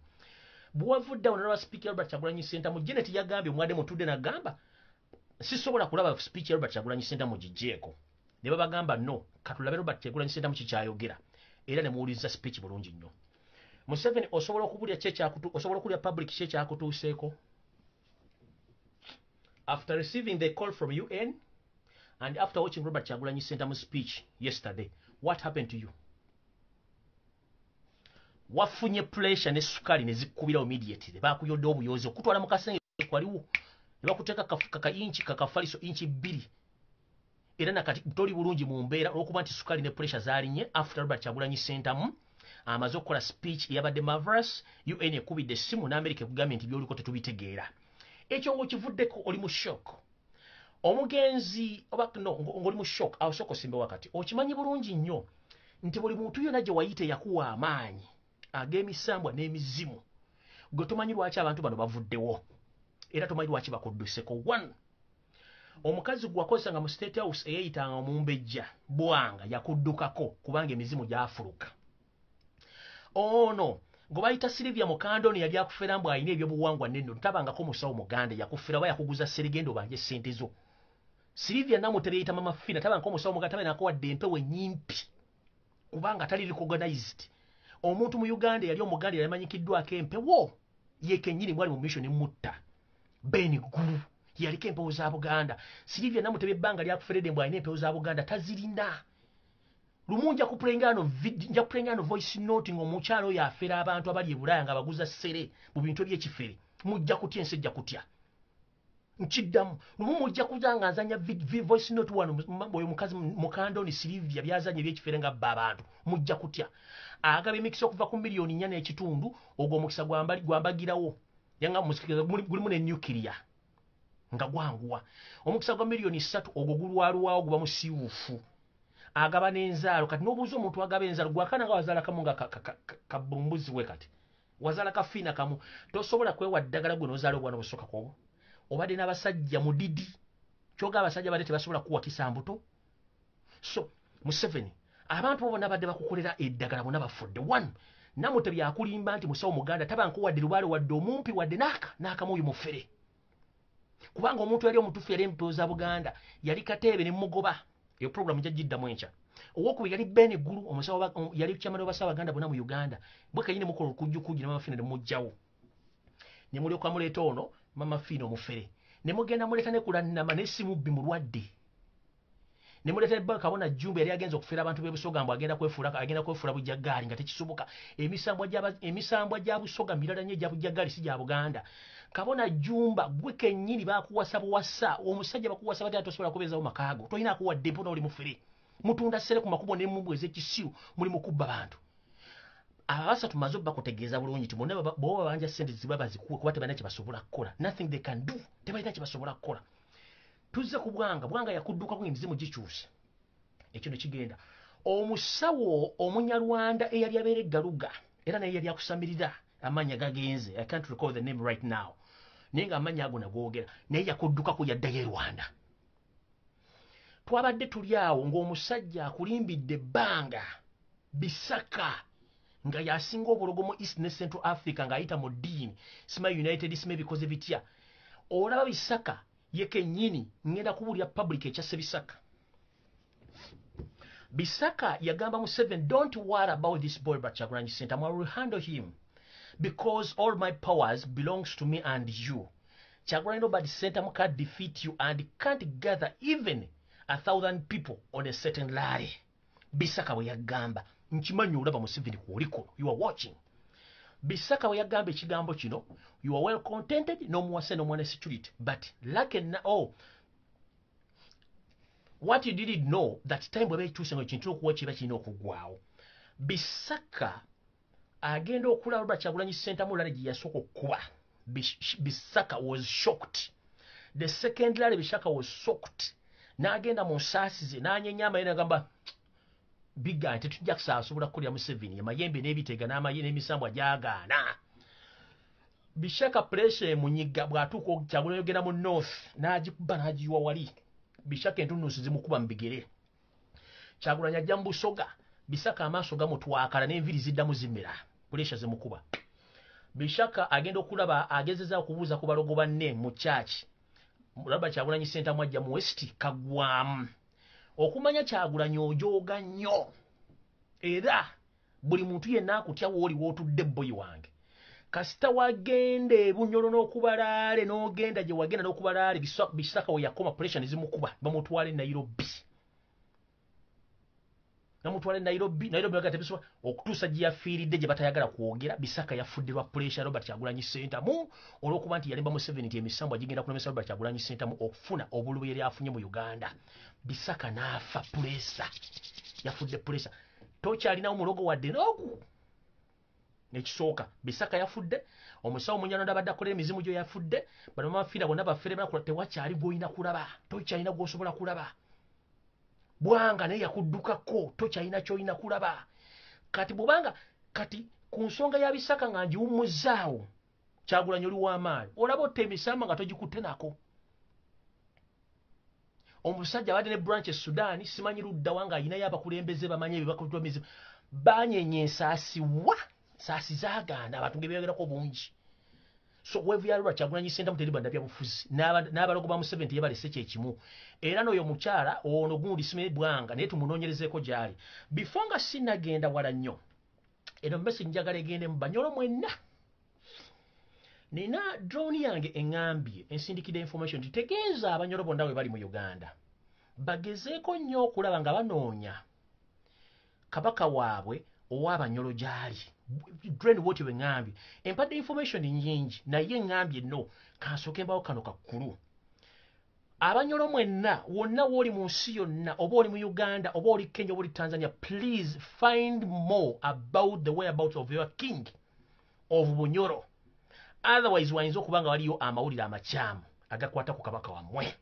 A: Buwavudda onalaba speaker Robert Kyagulanyi Ssentamu Janet yagambye omwadde mutudde nagamba sisobola kulaba speech ya Robert Kyagulanyi Ssentamu gijjeeko ne babagamba no katulabe Robert Kyagulanyi Ssentamu kikyayogera era ne muwuliriza speech bulungi nnyo Museveni osobola okubulya osobola okulya public kyekyakutuuseeko after receiving the call from UN and after watching Robert Kyagulanyi Ssentamu speech yesterday what happened to you wafunye pressure ne sukali ne zikubira immediately bakuyodde obuyozi okutwala mu kasenge kwaliwo ne bakuteeka kaka inchi kakafaliso inchi 2 era nakati toli bulungi mu mbeera okuba nti sukali ne pressure zalinye after Robert Kyagulanyi Ssentamu amaze okukola speech yabadde marvelous UN ekubidde essimu n'Amerika ekugambye nti byoliko tetubitegeera ekyo ng'okivuddeko oli mu shock omugenzi oba no ng'oli mu shock awusoko simbe wakati okimanyi bulungi nnyo nti buli muntu yonna gye wayite yakuwa amaanyi ag'emisambwa n'emizimu gwe tomanyi lwaki abantu bano bavuddewo era tomanyi lwaki bakudduseko one omukazi gwakozesa nga mu State House eyayitanga Mumbejja Bwanga yakuddukako kubanga emizimu gyafuluka ono gwe bayita Sylvia Mukandoni yali akufera mbw alina ebyobuwangwa nendo tabangako musawo muganda yakufera ba yakuguza serigendo banje sente zo Sylvia namutere yita mama fina tabangako musawo muganda tabenako wadde empewo ennyimpi kubanga tali recognized omuntu mu Uganda yali omuganda yamanyikiddwako empewo yekennyini mwali mu mission mutta Beni Gulu yaliko empewo za Buganda Sylvia namutebe ebbanga lyakuferedde mbw alina empewo za Buganda tazirina lumunja ku plengano video nja plengano voice note ngomukyalo yafera abantu abali ebulaya nga baguza sere mu bintu by'ekifere mujja kutya ensejja kutya nkiddamu lumu mujja kuzanga nzanya voice note wano oyo mukazi mukandoni Silvia byazanye by'ekifere nga abantu mujja kutya agaba emikisa okuva ku miliyoni 4 n'ekitundu ogwo omukisa gwambagirawo yanga musikiriza gulimu ne nuclear nga gwanguwa omukisa gwa miliyoni 3 ogwo gulwaluwawo guba musiwufu agaba n'enzaalo kati n'obuuza omuntu agaba enzaalo gwakana nga wazaala kamu nga kabumbuzi we kati wazaala kafiina kamu tosobola kwewa ddagala gwe n'ozaala obwana busooka kwobo obadde n'abasajja mudidi kyoga abasajja badde tebasobola kuwakisa mbuto so Museveni abantu bonna badde bakukolera eddagala bonna bafudde one namute byakulimba nti musawo muganda tabanko wadde lubaale wadde omumpi wadde n'akamuuyu mufere kubanga omuntu yali omutufu yali empeoza Buganda yali Kateebe ne mugoba iyo program jajiddamu encha owokubi yali Bene Gulu omusawo yali kyamano basa Baganda bonna mu Uganda bwe kayine mukolo okujjukuji ne mafina ne mujjawo ne mulyoka muleeta ono mama fino mufere ne mugenda muleta ne kulannama ne simubbi mulwadde ne muleta ne kabona Jumbe yali agenza okufera abantu b'ebusoga agenda kwefula bujjagaali nga tekisoboka emisambwa gya busoga mirala nnyo gya bujjagaali si gya Buganda kabona Jumba gwe kennyini bakuwasa buwasa omusajja bakuwasa bati atosobola kubeezawo makaago tolina akuwadde mpona oli mufere mutunda sere ku makubo n'emmumbu ez'ekisiru muli mu kubba bantu abasa tumaze bakutegeeza bulungi ti bonna bo banja sente ziba bazikuwe kuba tebalina kye basobola kukola nothing they can do tebalina kye basobola kukola tuzze ku bwanga yakudduka ku emizimu gikyuse ekyo ne kigenda omusawo omunyarwanda eyali abeera eggaluga era naye yali akusamirira amanya gagenze I can't recall the name right now nenga amanya ago nagogera naye yakudduka ku yaddayo e Rwanda twabadde tuli awo ng'omusajja akulimbidde ebbanga Bisaka nga yasinga obulogo mu East ne Central Africa ng'ayita mu ddiini sima United sima ebikoze bitya olaba Bisaka ye kennyini ngenda kubulya public ekyase Bisaka yagamba Museveni don't worry about this boy but Kyagulanyi Ssentamu I will handle him because all my powers belongs to me and you Kyagulanyi nobody Ssentamu can't defeat you and can't gather even 1,000 people on a certain rally Bisaka we yagamba nkimanyi olaba Museveni kuliko you are watching Bisaka we yagamba ekigambo kino you are well contented n'omuwase n'omwana security but like what you didn't know that time bwe beekyuse ngo ekintu okuwa kiba kirina okuggwawo Bisaka agenda okulaba Kyagulanyi Ssentamu lale gye yasooka okukuba Bisaka was shocked the second rally Bisaka was shocked n'agenda mu nsaasi ze n'anyenya amayina agamba biga tetujja kusasobola kukolera Museveni amayembe n'ebitega n'emisambo agyagaana Bisaka pressure munyiga bw'atuuka Kyagulanyi yogera mu north n'agikuba n'agiyiwa wali Bisaka entunuusi zimukuba mu bigere Kyagulanyi ajja mu Busoga Bisaka amaaso gamutwakala n'enviri ziddamu zimera pressure zimukuba Bisaka agenda okulaba agezeza okubuuza ku balogo banne mu church mulaba Kyagulanyi Ssentamu ajja mu west kagwamu okumanya Kyagulanyi ojooga nnyo era buli muntu yenna akutya wooli wootudde boyi wange kasita wagenda Ebunyolo n'okubalaale n'ogenda gye wagenda n'okubalaale Bisaka we yakoma pressure ne zimukuba bamutwale Nairobi Nairobi bagatebiso okutuusa gye yafiiridde gye batayagala kwogera Bisaka yafudde lwa pressure Robert Kyagulanyi Ssentamu olw'okuba nti yalemba Museveni nti emisambo agigenda kulemesa Robert Kyagulanyi Ssentamu okufuna obululu yali afunye mu Uganda Bisaka n'afa pressure yafudde pressure tokyalinawo mulogo wadde n'ogu nekisooka Bisaka yafudde omusawo munyarwanda abadde akola emizimu gyo yafudde bano mafiira bonna bafere bakola tewakyali gw'olina kulaba tokyalina gw'osobola kulaba bwanga naye yakuddukako tokyalina ky'olina kulaba kati bubanga kati ku nsonga ya Bisaka nga ngiwummuzaawo Kyagulanyi oli w'amaanyi olaba otta emisamba nga togikutte nako omusajja abadde ne branch e Sudan simanyi luddawa nga ayinayo abakulembeze bamanye ebibakuddwa mizimu banyenye ensaasi saasi zaagaana abantu ngebyogerako bungi so wevyalwa Kyagulanyi Ssentamu teri banda byabufuzi n'abalogo ba Museveni teyebalese kyekimu era n'oyo mukyala ono gundi simeye bwanga naye tumunoonyerezeeko gyali before nga sinnagenda wala nnyo eno message njagala egende mu Banyolo mwenna nina drone yange eŋŋambye ensindikidde information titegeeza Abanyolo bonna we bali mu Uganda bagezeeko nnyo okulaba nga banoonya kabaka waabwe ow'Abanyoro gyali drain woti we ngambye empadde information nyingi naye ngambye no kansooke mbawo kano kakkulu Abanyoro mwenna wonna woli mu nsi yonna oba oli mu Uganda oba oli Kenya oba oli Tanzania please find more about the whereabouts of your king of Bunyoro otherwise wayinza okuba nga waliyo amawulire amakyamu agakwata ku kabaka wammwe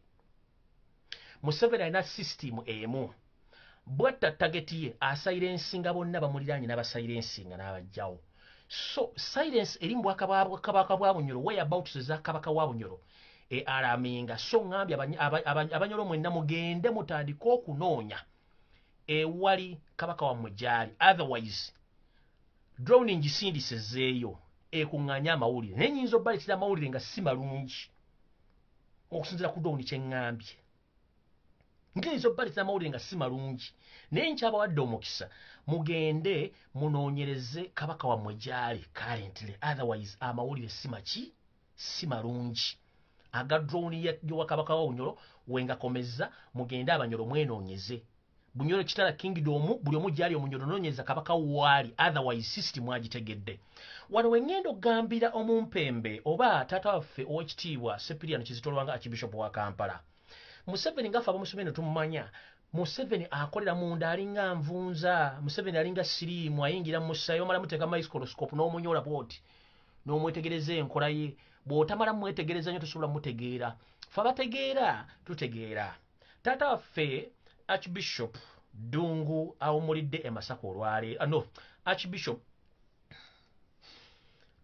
A: Museveni alina system emu bwatta tageti ye asilensinga bonna bamuliraanye n'abasilensinga n'abajjawo so silence eri mu bwakabaka bwa Bunyoro whereabouts za kabaka wa Bunyoro alaminga so ngambye Abanyoro mwenna mugende mutandika okunoonya ewali kabaka wammwe gyali otherwise drowning gisindisezeeyo ekuŋŋaanya amawulire naye nnyinza obbaletera amawulire nga si malungi okusinziira ku drowning kye ŋŋambye nnyinza obbaletera amawulire nga si malungi naye nkyabawadde omukisa mugende munoonyereze kabaka wammwe gyali currently otherwise amawulire si malungi aga drone y'owa kabaka wa Bunyoro wengakomeza mugende Abanyoro mwenoonyeze Bunyoro kitala kingdom buli omu gyali Omunyoro noonyeza kabaka waali otherwise system agitegedde wano wengendo ogambira omumpembe oba taata waffe ow'ekitiibwa Sepiriano Kizitolwanga Archbishop wa Kampala Museveni ngafa abamusomero tumumanya Museveni akolera munda alinga nvunza Museveni alinga siriimu ayingira mu ssayo omala muteeka microscope n'omunyola bwoti n'omwetegereza enkola ye bw'otamala mwetegereza nnyo tosobola mutegeera fe abategeera tutegeera taata waffe Archbishop Dungu awumulidde e Masaka olwaleero no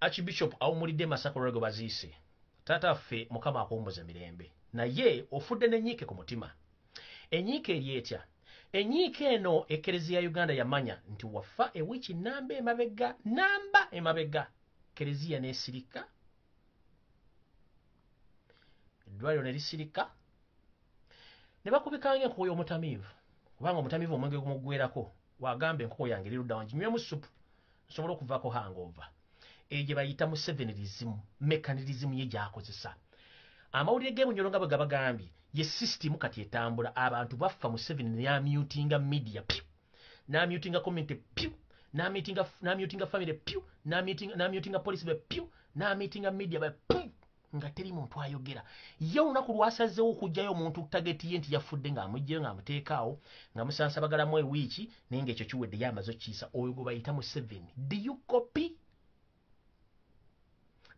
A: Archbishop awumulidde e Masaka olwaleero baziise taata waffe Mukama akuwummuze mirembe naye ofudde n'ennyiike ku mutima ennyiike eri etya ennyiike eno Ekereziya ya Uganda yamanya nti wafa ewiiki namba emabega Kereziya n'esirika eddwaliro ne lisirika ne bakubikanga enkoko y'omutamiivu kubanga omutamiivu omwenge gumuggwerako wagamba enkoko yange erudda wangi nywemu supu nsobola okuvaako hangover eyo gye bayita Musevenirism mekanirizimu ye gy'akozesa amawulire g'Ebunyoro nga bwe gabagambye ye system kati etambula abantu baffa Museveni n'amyutinga media piu n'amyutinga community piu n'amyutinga family piu n'amyutinga police be piu n'amyutinga media be piu nga teri muntu ayogera ye olunaku lwasazeewo okugjayo omuntu tageti ye nti yafudde ng'amugjeyo ng'amuteekaawo nga musansabagalamu ewiiki naye ng'ekyo kiwedde yamaze okkiisa oyo gwe bayita Museveni do you copy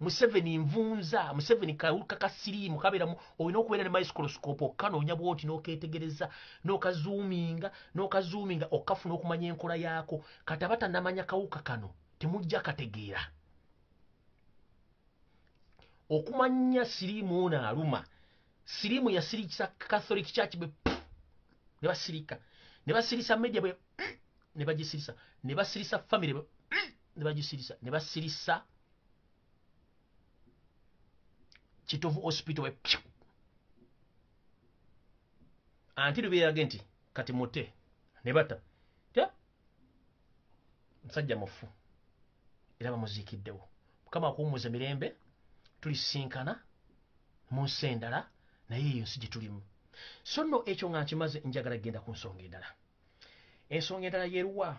A: Museveni nvunza Museveni kawuka kasiriimu kabeeramu olina okubeera ne microscope okanoonya bwoti n'okeetegereza n'okazoominga okafuna okumanya enkola yaako kati abatannamanya kawuka kano temujja kategeera okumanya siriimu ono aluma siriimu yasirikisa Catholic Church bwe ne basirika ne basirisa media bwe ne bagisirisa ne basirisa family bwe ne bagisirisa ne basirisa Kitovu hospital we anti lubeerage nti kati mutte ne bata tya musajja mufu era bamuziikiddewo Mukama akuwummuze mirembe tulisinkana mu nsi endala naye eyo nsi gye tulimu so nno ekyo nga nkimaze njagala genda ku nsonga endala ensonga endala yeeruwa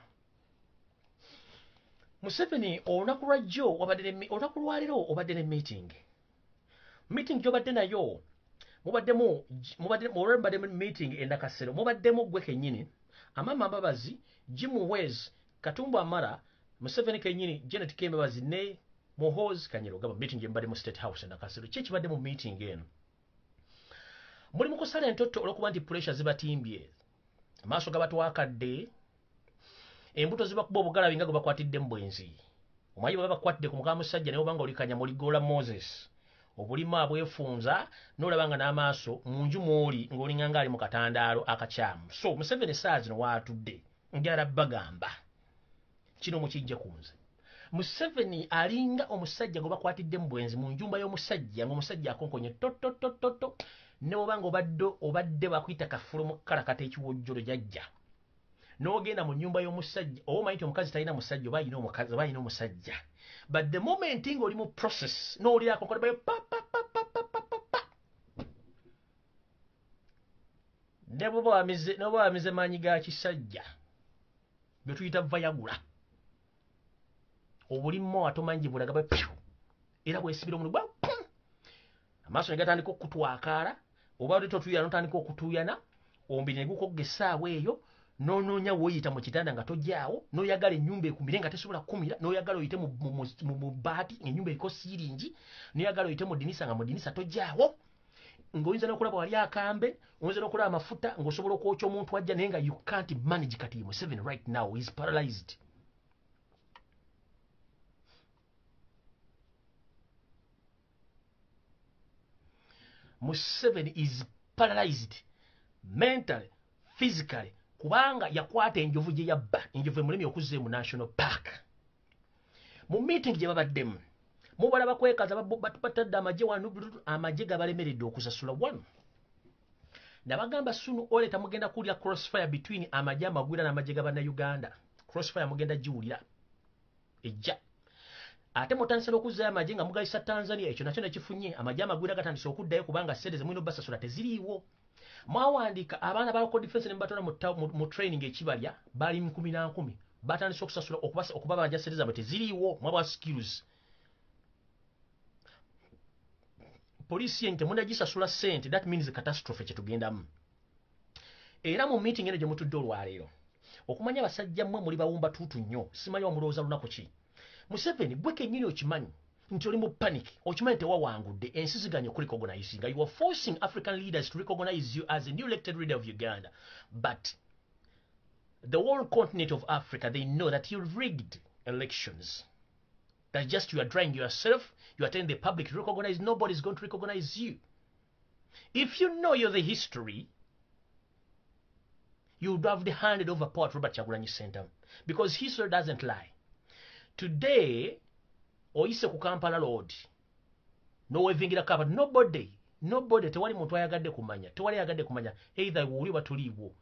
A: Museveni olunaku lwajjo olunaku lwaleero obadde ne meeting gy'obadde nayo mubaddemu meeting endakasero mubaddemu gwe kennyini Amama Mbabazi Jim Wes Katumbu Amara Museveni kennyini Janet Kembabazi ne Muhoozi Kanyero gaba meeting gyembadde mu State House endakasero kye kibadde mu meeting eno muli mu kusala entoto olw'okuba nti pressure zibatimbye amaaso gabatwakadde embuto zibakuba obugalabi nga gwe bakwatidde mu bwenzi omanyi baba bakwatidde ku muka musajja naye obanga olikanya muligola Moses obulima abwefunza n'olaba nga n'amaaso mu nju mw'oli ng'olinganga ali mu katandaalo akakyamu so Museveni saa zino waatudde njala bagamba kino mukijje ku nze Museveni alinga omusajja gwe bakwatidde mu bwenzi mu njumba y'omusajja ng'omusajja akonkonye tototototo ne bw'obanga obadde bakuyita kafulo mu kkalakata ekiwojjolo jajja n'ogenda mu nnyumba y'omusajja oba omanyi nti omukazi talina musajja oba alina omukazi oba alina omusajja but the moment ng'oli mu process n'olira akonkole bayo ne bw'oba wamize maanyi ga kisajja bye tuyita Viagra obulimmo atomanji bulaga ba pyu era bwesibira omuntu bwa amaaso ne gatandika okutwakaala oba totuyana notandika okutuyana omubiri ne gukogesaawo eyo noonoonya woyita mu kitanda nga tojjaawo n'oyagala ennyumba ekumire nga tesobola kukumira n'oyagala oyite mu baati ennyumba eriko siiringi n'oyagala oyite mu dinisa nga mu dinisa tojjaawo ng'oyinza n'okulaba wali akambe oyinza n'okulaba amafuta ng'osobola okwokya omuntu ajja naye nga you can't manage kati ye Museveni right now is paralyzed. Museveni is paralyzed mentally, physically, kubanga yakwata enjovu gye yabba enjovu emulemi okuzza mu national park. Mu meeting gye babaddemu mubalaba kwekaza batadde amagye wano amagye gabalemeredde okusasula wano. Nabagamba sunu oleta mugenda kulya crossfire between amagye amagwira n'amagye g'Abannayuganda. Crossfire mugenda giwulira ejja. Ate mutandise okuzza amagye nga mugayisa Tanzania ekyo nakyo nekifunye amagye amagwira gatandise okuddayo kubanga ssente ze mwino basasula teziriiwo. Mwawandika abaana ba local defense ne batona mu training ekibalya bali 10 batandise okusasula okubabanja ssente zaabwe teziriiwo mwaba skills. Polisi yente munagisasula ssente that means a catastrophe kyetugendamu. Era mu meeting eno gye mutudde olwaleero okumanya basajja mmwe muli bawumba tuutu nnyo simanyi omulowooza lunaku ki. Museveni gwe kennyini okimanyi nti oli mu panic okimanyi tewawangudde ensiziganya okurecognizinga. You are forcing African leaders to recognize you as a new elected leader of Uganda, but the whole continent of Africa, they know that you rigged elections. That's just you are trying yourself, you are telling the public to recognize. Nobody's going to recognize you. If you know you're the history, you would have handed over power to Robert Kyagulanyi Ssentamu, because history doesn't lie. Today, oyise ku Kampala Road, nowevingira kaba, nobody, tewali muntu ayagadde kumanya, either wuli batuliiwo.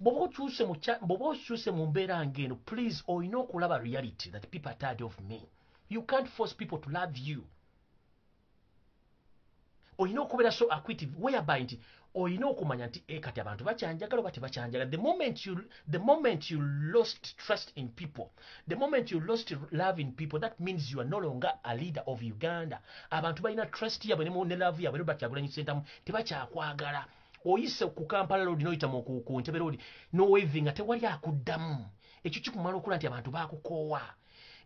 A: Bw'oba okyuse mu mbeera ng'eno, please oyina okulaba reality that people are tired of me. You can't force people to love you. Oyina okubeera so acquittive whereby nti oyina okumanya nti kati abantu bakyanjagala oba tebakyanjagala. The moment you lost trust in people, the moment you lost love in people, that means you are no longer a leader of Uganda. Abantu balina trust yabwe ne love yabwe Robert Kyagulanyi Ssentamu tebakyakwagala. Oyise ku Kampala Road n'oyita ku Ntebe Road n'owevinga tewali akuddamu. Ekyo kikumala okulaba nti abantu baakukoowa.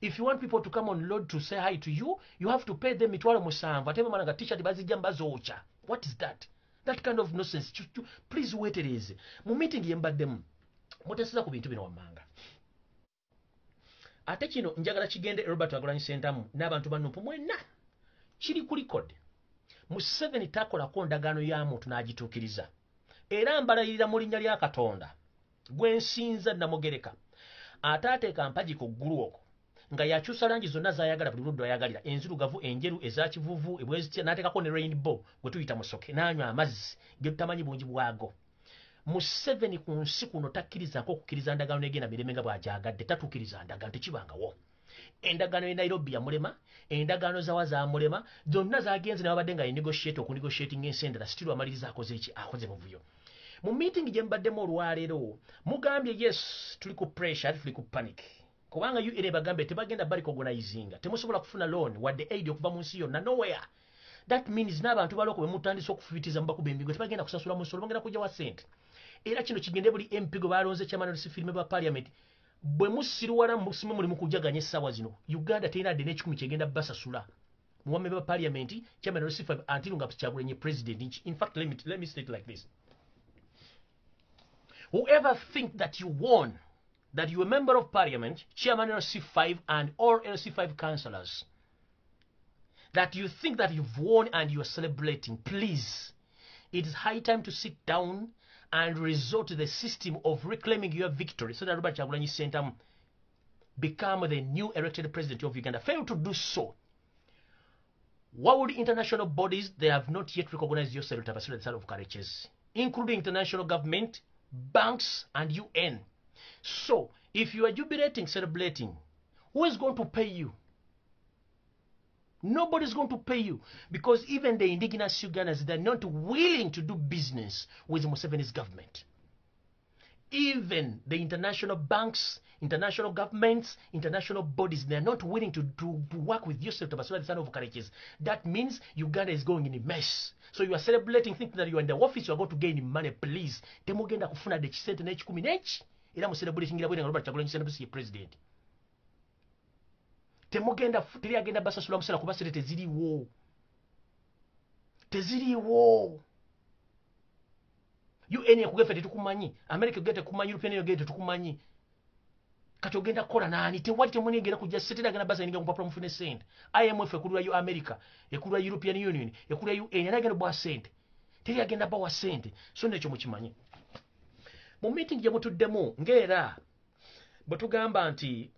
A: If you want people to come on road to say hi to you, you have to pay them $7,000. Ate bamala nga t-shirt bazijja mbazoocha. What is that? That kind of nonsense. Please weetereze. Mu meeting ye mbaddemu muteseza ku bintu bino wammanga. Ate kino njagala kigende Robert Kyagulanyi Ssentamu n'abantu bannupu mwenna kiri ku record. Museveni takolako ndagaano ya muntu n'agituukiriza. Era mbalayirira mu linnya lya Katonda gwe nsinza Namugereka ataateeka mpagi ku ggulu okwo nga yakyusa langi zonna z'ayagala buli ludda ayagalira, enzirugavu, enjeru, eza kivuvu, ebwezitya, n'ateekako ne rainbow gwe tuyita musoke, n'anywa amazzi ge tutamanyi bungi bwago. Museveni ku nsi kuno takkirizako okukkiriza ndagaano negenda mirembe nga bw'agyagadde. Tatuukiriza ndagaano, tekibangawo. Endagaano y'e Nairobi yamulema, endagaano zawa zamulema, zonna zagenze n'abadde nga okunegotiatinga ensi endala, still amaliriza akoze muvuyo. Mu meeting gye mbaddemu olwaleero mugambye yes tuli ku pressure, tuli ku panic. Kubanga URA bagambe tebagenda baricognizinga, temusobola kufuna loan wadde aid okuva mu nsi yonna nowhere. That means n'abantu baloko be mutandise okufubitiza mu bakuba emigo tebagenda kusasula musolo, bagenda kugyawa ssente. Era kino kigende buli MP gwe balonze chairman of filime ba parliament bwe musiruwala musimu muli mu kujaganya essaawa zino. Uganda terina ddene ekikumi kyegenda basasula muwamme ba parliament chairman of 5 until nga Kyagulanyi president. In fact, let me say it like this. Whoever think that you won, that you are a member of parliament, chairman of LC5 and all LC5 councillors, that you think that you've won and you are celebrating, please, it is high time to sit down and resort to the system of reclaiming your victory so that Robert Kyagulanyi Ssentamu become the new elected president of Uganda. Fail to do so. World international bodies, they have not yet recognized your celebrity the side of courageous, including international government, banks, and UN. So, if you are jubilating, celebrating, who is going to pay you? Nobody is going to pay you, because even the indigenous Ugandans, they're not willing to do business with Museveni's government. Even the international banks, international governments, international bodies, they're not willing to work with Joseph Tabasula, the son of Karekezi. That means Uganda is going in a mess. So you are celebrating, thinking that you are in the office, you are going to gain money, please. Temugenda kufuna de chisente na chikumi nechi. Ila celebrating ila bwena Robert Kyagulanyi Ssentamu si president. Temugenda teri agenda basasula musala kuba sente teziriwo. Teziriwo. UN ekugefe tetukumanyi, America egete kumanyi, European Union egete tukumanyi. Kati ogenda kola nani? Tewali temuni egenda kujja sente agenda basa ninga kupapula mufune sente. IMF ekulwa yo America, ekulwa European Union, ekulwa UN agenda bwa sente. Teri agenda bawa sente. So nekyo mukimanyi. Mu meeting gye mutuddemu ng'era bwe tugamba nti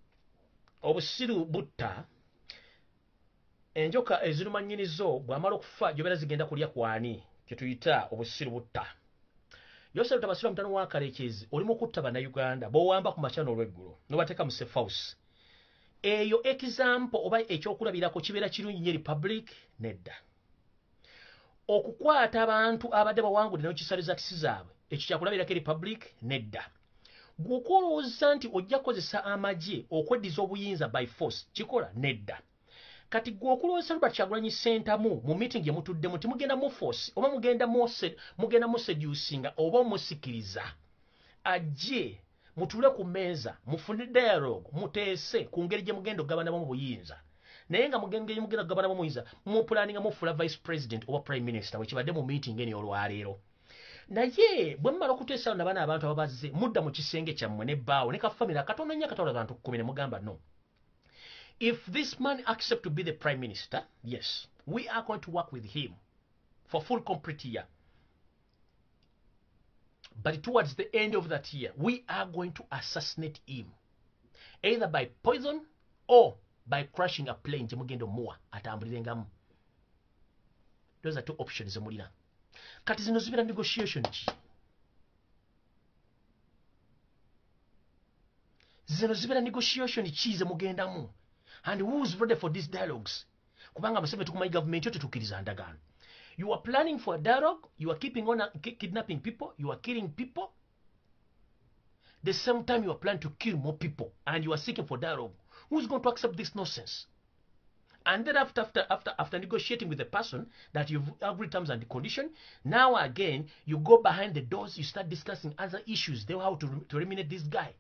A: obusiru butta enjoka eziruma nnyinizo bw'amala okufa gy'obeera zigenda kulya kwani kye tuyita obusiru butta. Joseph Tabasula mutano wa Karekezi oli mu kutta bannayuganda b'owamba ku makyano olw'eggulo n'obateeka mu safe house. Eyo example oba ekyokulabirako kibeera kirungi nnyo Republic nedda. Okukwata abantu abadde bawangudde n'okisaliza kisi zaabwe ekyo kyakulabirako Republic nedda. Gw'okolowooza nti ojja kukozesa amagye okweddiza obuyinza by force kikola nedda. Kati gw'okulowooza Robert Kyagulanyi Ssentamu mu meeting gye mutuddemu timugenda mu force oba mugenda mu seducinga oba musikiriza ajje mutule ku mmeeza mufune dialogue muteese ku ngeri gye mugenda ogabanamu buyinza. Naye nga mugenda ogabanamu buyinza mupulaninga mufula vice president oba prime minister wekibadde mu meeting eni olwaleero. Naye bwe mmala okuteesa nabana abantu ababazze mudda mu kisenge kyammwe nebbaawo ne kafamira Katonda nnyo akatwala abantu 10 ne mugamba no. If this man accepts to be the prime minister, yes, we are going to work with him for full complete year. But towards the end of that year, we are going to assassinate him, either by poison or by crashing a plane. Those are two options. Kati zino zibira negotiation ki? Zino zibira negotiation ki ze mugendamu? And who's ready for these dialogues? Kubanga Museveni tukumanyi government yote tukiriza ndagaano. You are planning for a dialogue, you are keeping on kidnapping people, you are killing people. The same time you are planning to kill more people and you are seeking for dialogue. Who's going to accept this nonsense? And then after negotiating with the person that you've agreed terms and conditions, now again you go behind the doors, you start discussing other issues. They how to eliminate this guy.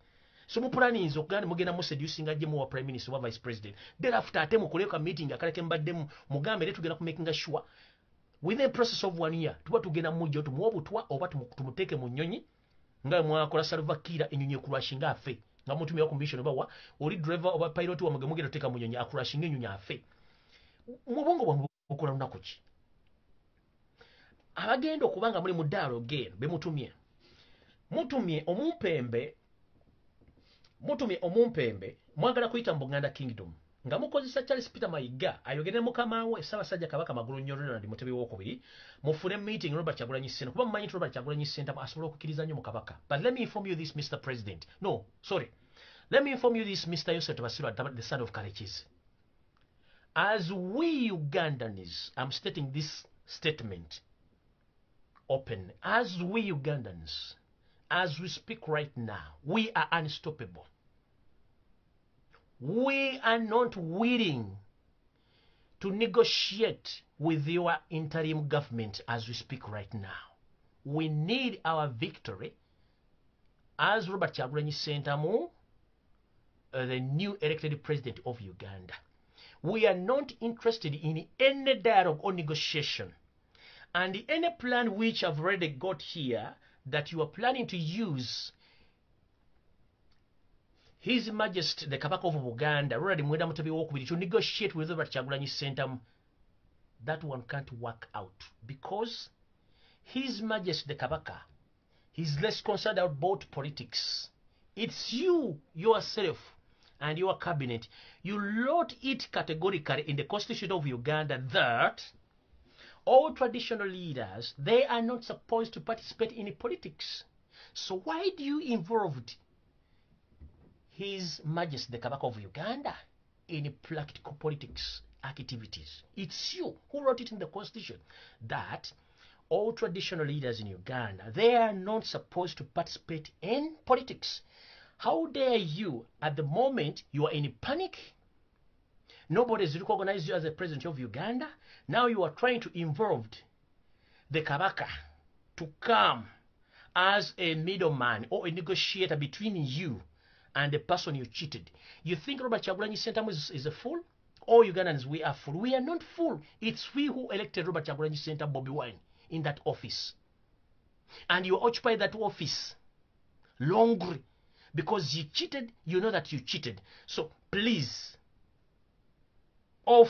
A: So mu planning is okugana mugenda mu seducing ajje mu vice president or vice president. Thereafter ate mukoleka meeting akaleke mbaddemu mugambe le tugenda ku making sure within the process of 1 year tuba tugenda mujjo tumuwa butwa oba tumuteeke mu nnyonyi nga mwakola Salva Kiir ennyonyi ekurashinga afe nga mutumye ku mission oba oli driver oba pilot wa mugenda tuteeka mu nnyonyi akurashinga ennyonyi afe. Mu bwongo bwa bukola lunaku ki? Abagenda okubanga muli mu dialogue be mutumye omumpembe mwagala kuyita mu Buganda Kingdom nga mukozesa Charles Peter Mayiga ayogere mukama we Ssaabasajja Kabaka Magulu nnyo Ronald Mutebi w'okubiri mufune meeting Robert Kyagulanyi Ssentamu kuba mumanyi Robert Kyagulanyi Ssentamu asobola okukkiriza nnyo mu Kabaka. But let me inform you this, Mr. President. No, sorry. Let me inform you this, Mr. Joseph Tabasula, the son of Karekezi. As we Ugandans, I'm stating this statement open. As we Ugandans, as we speak right now, we are unstoppable. We are not willing to negotiate with your interim government as we speak right now. We need our victory as Robert Kyagulanyi Ssentamu, the new elected president of Uganda. We are not interested in any dialogue or negotiation. And any plan which I've already got here that you are planning to use His Majesty the Kabaka of Buganda, already Mwenda Mutebi w'okubiri, to negotiate with Robert Kyagulanyi Ssentamu, that one can't work out because His Majesty the Kabaka, he's less concerned about politics. It's you yourself and your cabinet. You wrote it categorically in the Constitution of Uganda that all traditional leaders, they are not supposed to participate in politics. So why do you involve His Majesty the Kabaka of Uganda in practical politics activities? It's you who wrote it in the Constitution that all traditional leaders in Uganda, they are not supposed to participate in politics. How dare you, at the moment, you are in panic. Nobody has recognized you as the president of Uganda. Now you are trying to involve the Kabaka to come as a middleman or a negotiator between you and the person you cheated. You think Robert Kyagulanyi Ssentamu is a fool? All Ugandans, we are fool. We are not fool. It's we who elected Robert Kyagulanyi Ssentamu Bobi Wine in that office. And you occupy that office longer because you cheated. You know that you cheated. So please, of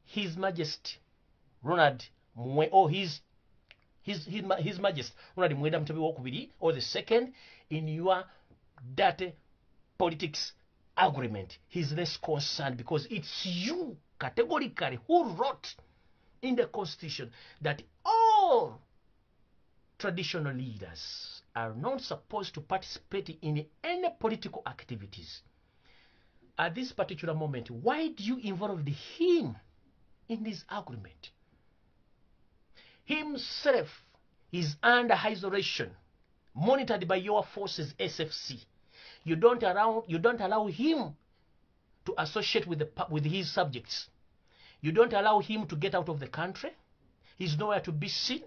A: His Majesty Ronald Mwe, or His Majesty Ronald Mwenda Mutebi Wokubiri, or the second, in your dirty politics agreement, he's less concerned because it's you categorically who wrote in the constitution that all traditional leaders are not supposed to participate in any political activities. At this particular moment, why do you involve him in this agreement? Himself is under isolation, monitored by your forces, SFC. You don't allow him to associate with his subjects. You don't allow him to get out of the country. He's nowhere to be seen.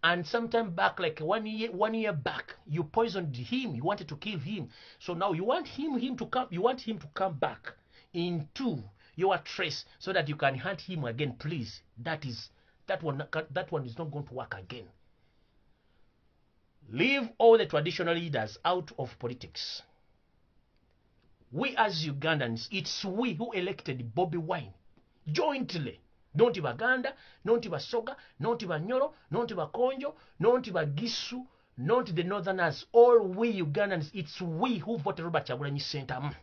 A: And sometime back, like 1 year back, you poisoned him. You wanted to kill him. So now you want him to come back into your trace so that you can hunt him again. Please, that one is not going to work again. Leave all the traditional leaders out of politics. We as Ugandans, it's we who elected Bobi Wine jointly. Don't Baganda, don't Basoga, don't Nyoro, don't Bakonjo, don't Gisu, not the Northerners. All we Ugandans, it's we who voted Robert Kyagulanyi Ssentamu.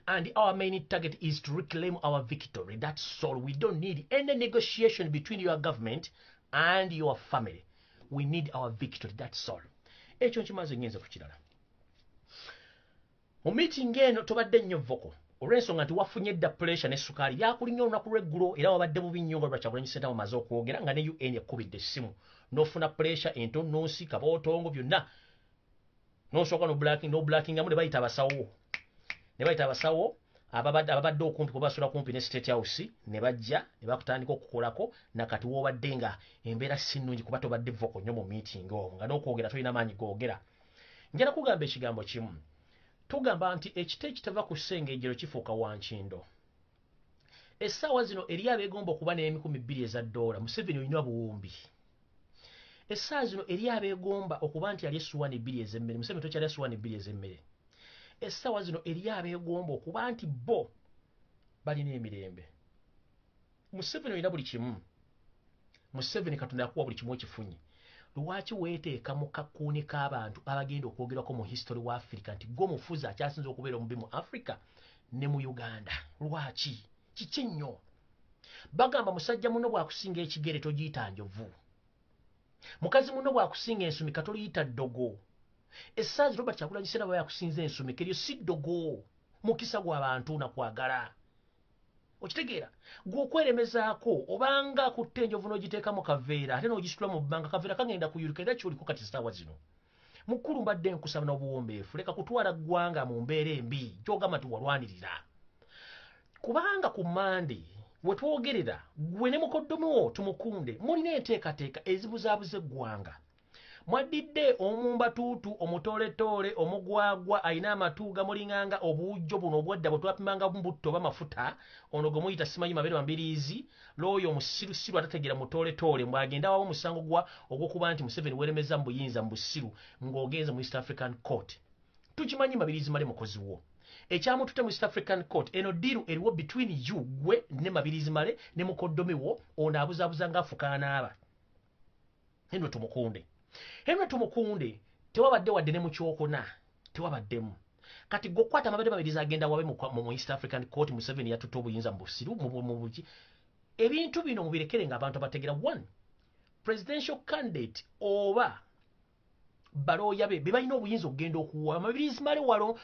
A: And our main target is to reclaim our victory. That's all. We don't need any negotiation between your government and your family. We need our victory. That's all. Ekyo nkimaze ngenze ku kirala. Mu meeting eno tobadde nnyo voko. Olw'ensonga nti wafunye dda pressure ne ssukaali byakulinnyo olunaku lw'eggulo era wabadde bubi nnyo nga Robert Kyagulanyi Ssentamu amaze okwogera nga ne UN ekkubidde essimu n'ofuna pressure entonnoonsi kabootongo byonna n'osooka n'oblackingamu ne bayita abasawo ababadde okumpi kuba basula kumpi ne State House ne bajja ne bakutandika okukolako nakati woobadde nga embeera si nnungi kuba tobadde voko nnyo mu meeting omwo nga n'okwogera tolina maanyi googera. Njala kugamba ekigambo kimu. Tugamba nti ekita ekitava ku ssengejjero kifuuka wankindo. Essaawa zino eri abeegomba okuba $2,000 Museveni olina buwumbi. Essaawa zino eri abeegomba okuba nti ali essuwaani 2 ez'emmere Museveni tokyali essuwaani 2 ez'emmere. Essaawa zino eri abeegomba okuba nti bo balina emirembe. Museveni olina buli kimu. Museveni Katonda yakuwa buli kimu ekifunye. Lwaki weeteeka mu kakkuuni k'abantu abagenda okwogerako mu history wa Africa nti gwe mufuzi akyasinze okubeera omubi mu Africa ne mu Uganda? Lwaki? Kiki nnyo? Bagamba musajja muno bw'akusinga ekigere togiyita njovu. Mukazi muno bw'akusinga ensumi katoliyita ddogo. Essaazi Robert Kyagulanyi Ssentamu yakusinza ensumi keryo si ddogo. Mukisa gw'abantu nakwagala. Okitegeera gwe okweremezaako obanga akutte enjovu n'ogiteeka mu kaveera ate n'ogisitula mu bbanga kaveera kagenda kuyuluka era kyoliko kati essaawa zino. Mukulu mbadde nkusaba n'obuwombeefu leka kutwala ggwanga mu mbeera embi gy'ogamba nti walwanirira. Kubanga ku Mande we twogerera gwe ne mukoddomi wo tumukunde mulina enteekateeka ezibuzaabuza eggwanga. Mwaddidde omumbatuutu omutoletoole omugwagwa alina amatu gamulinganga obuwujjo buno obwadda bwe twapimanga butto oba mafuta ono gwe muyita simanyi mabeere mambiriizi looyo omusirusiru atategera mutoletoole mbwagenda wawo omusango ogw'okuba nti Museveni weeremeza mu buyinza mu busiru ng'ogenze mu East African Court. Tukimanyi Mabirizi Male mukozi wo. Ekyamututte mu East African Court eno diru eriwo between you gwe ne Mabirizi Male ne mukoddomi wo ono abuzaabuza ng'afukaana aba. Eno tumukunde. Henry tumukunde tewabadde wadde ne mu kyokuna tewabaddemu. Kati gwokwata amabere Mabirizi agenda wabe mu East African Court Museveni yatutte obuyinza mu busiru mu buki. Ebintu bino mubirekere ng'abantu abategera. 1 presidential candidate oba balooya be balina obuyinza okugenda okuwa Mabirizi Male walo.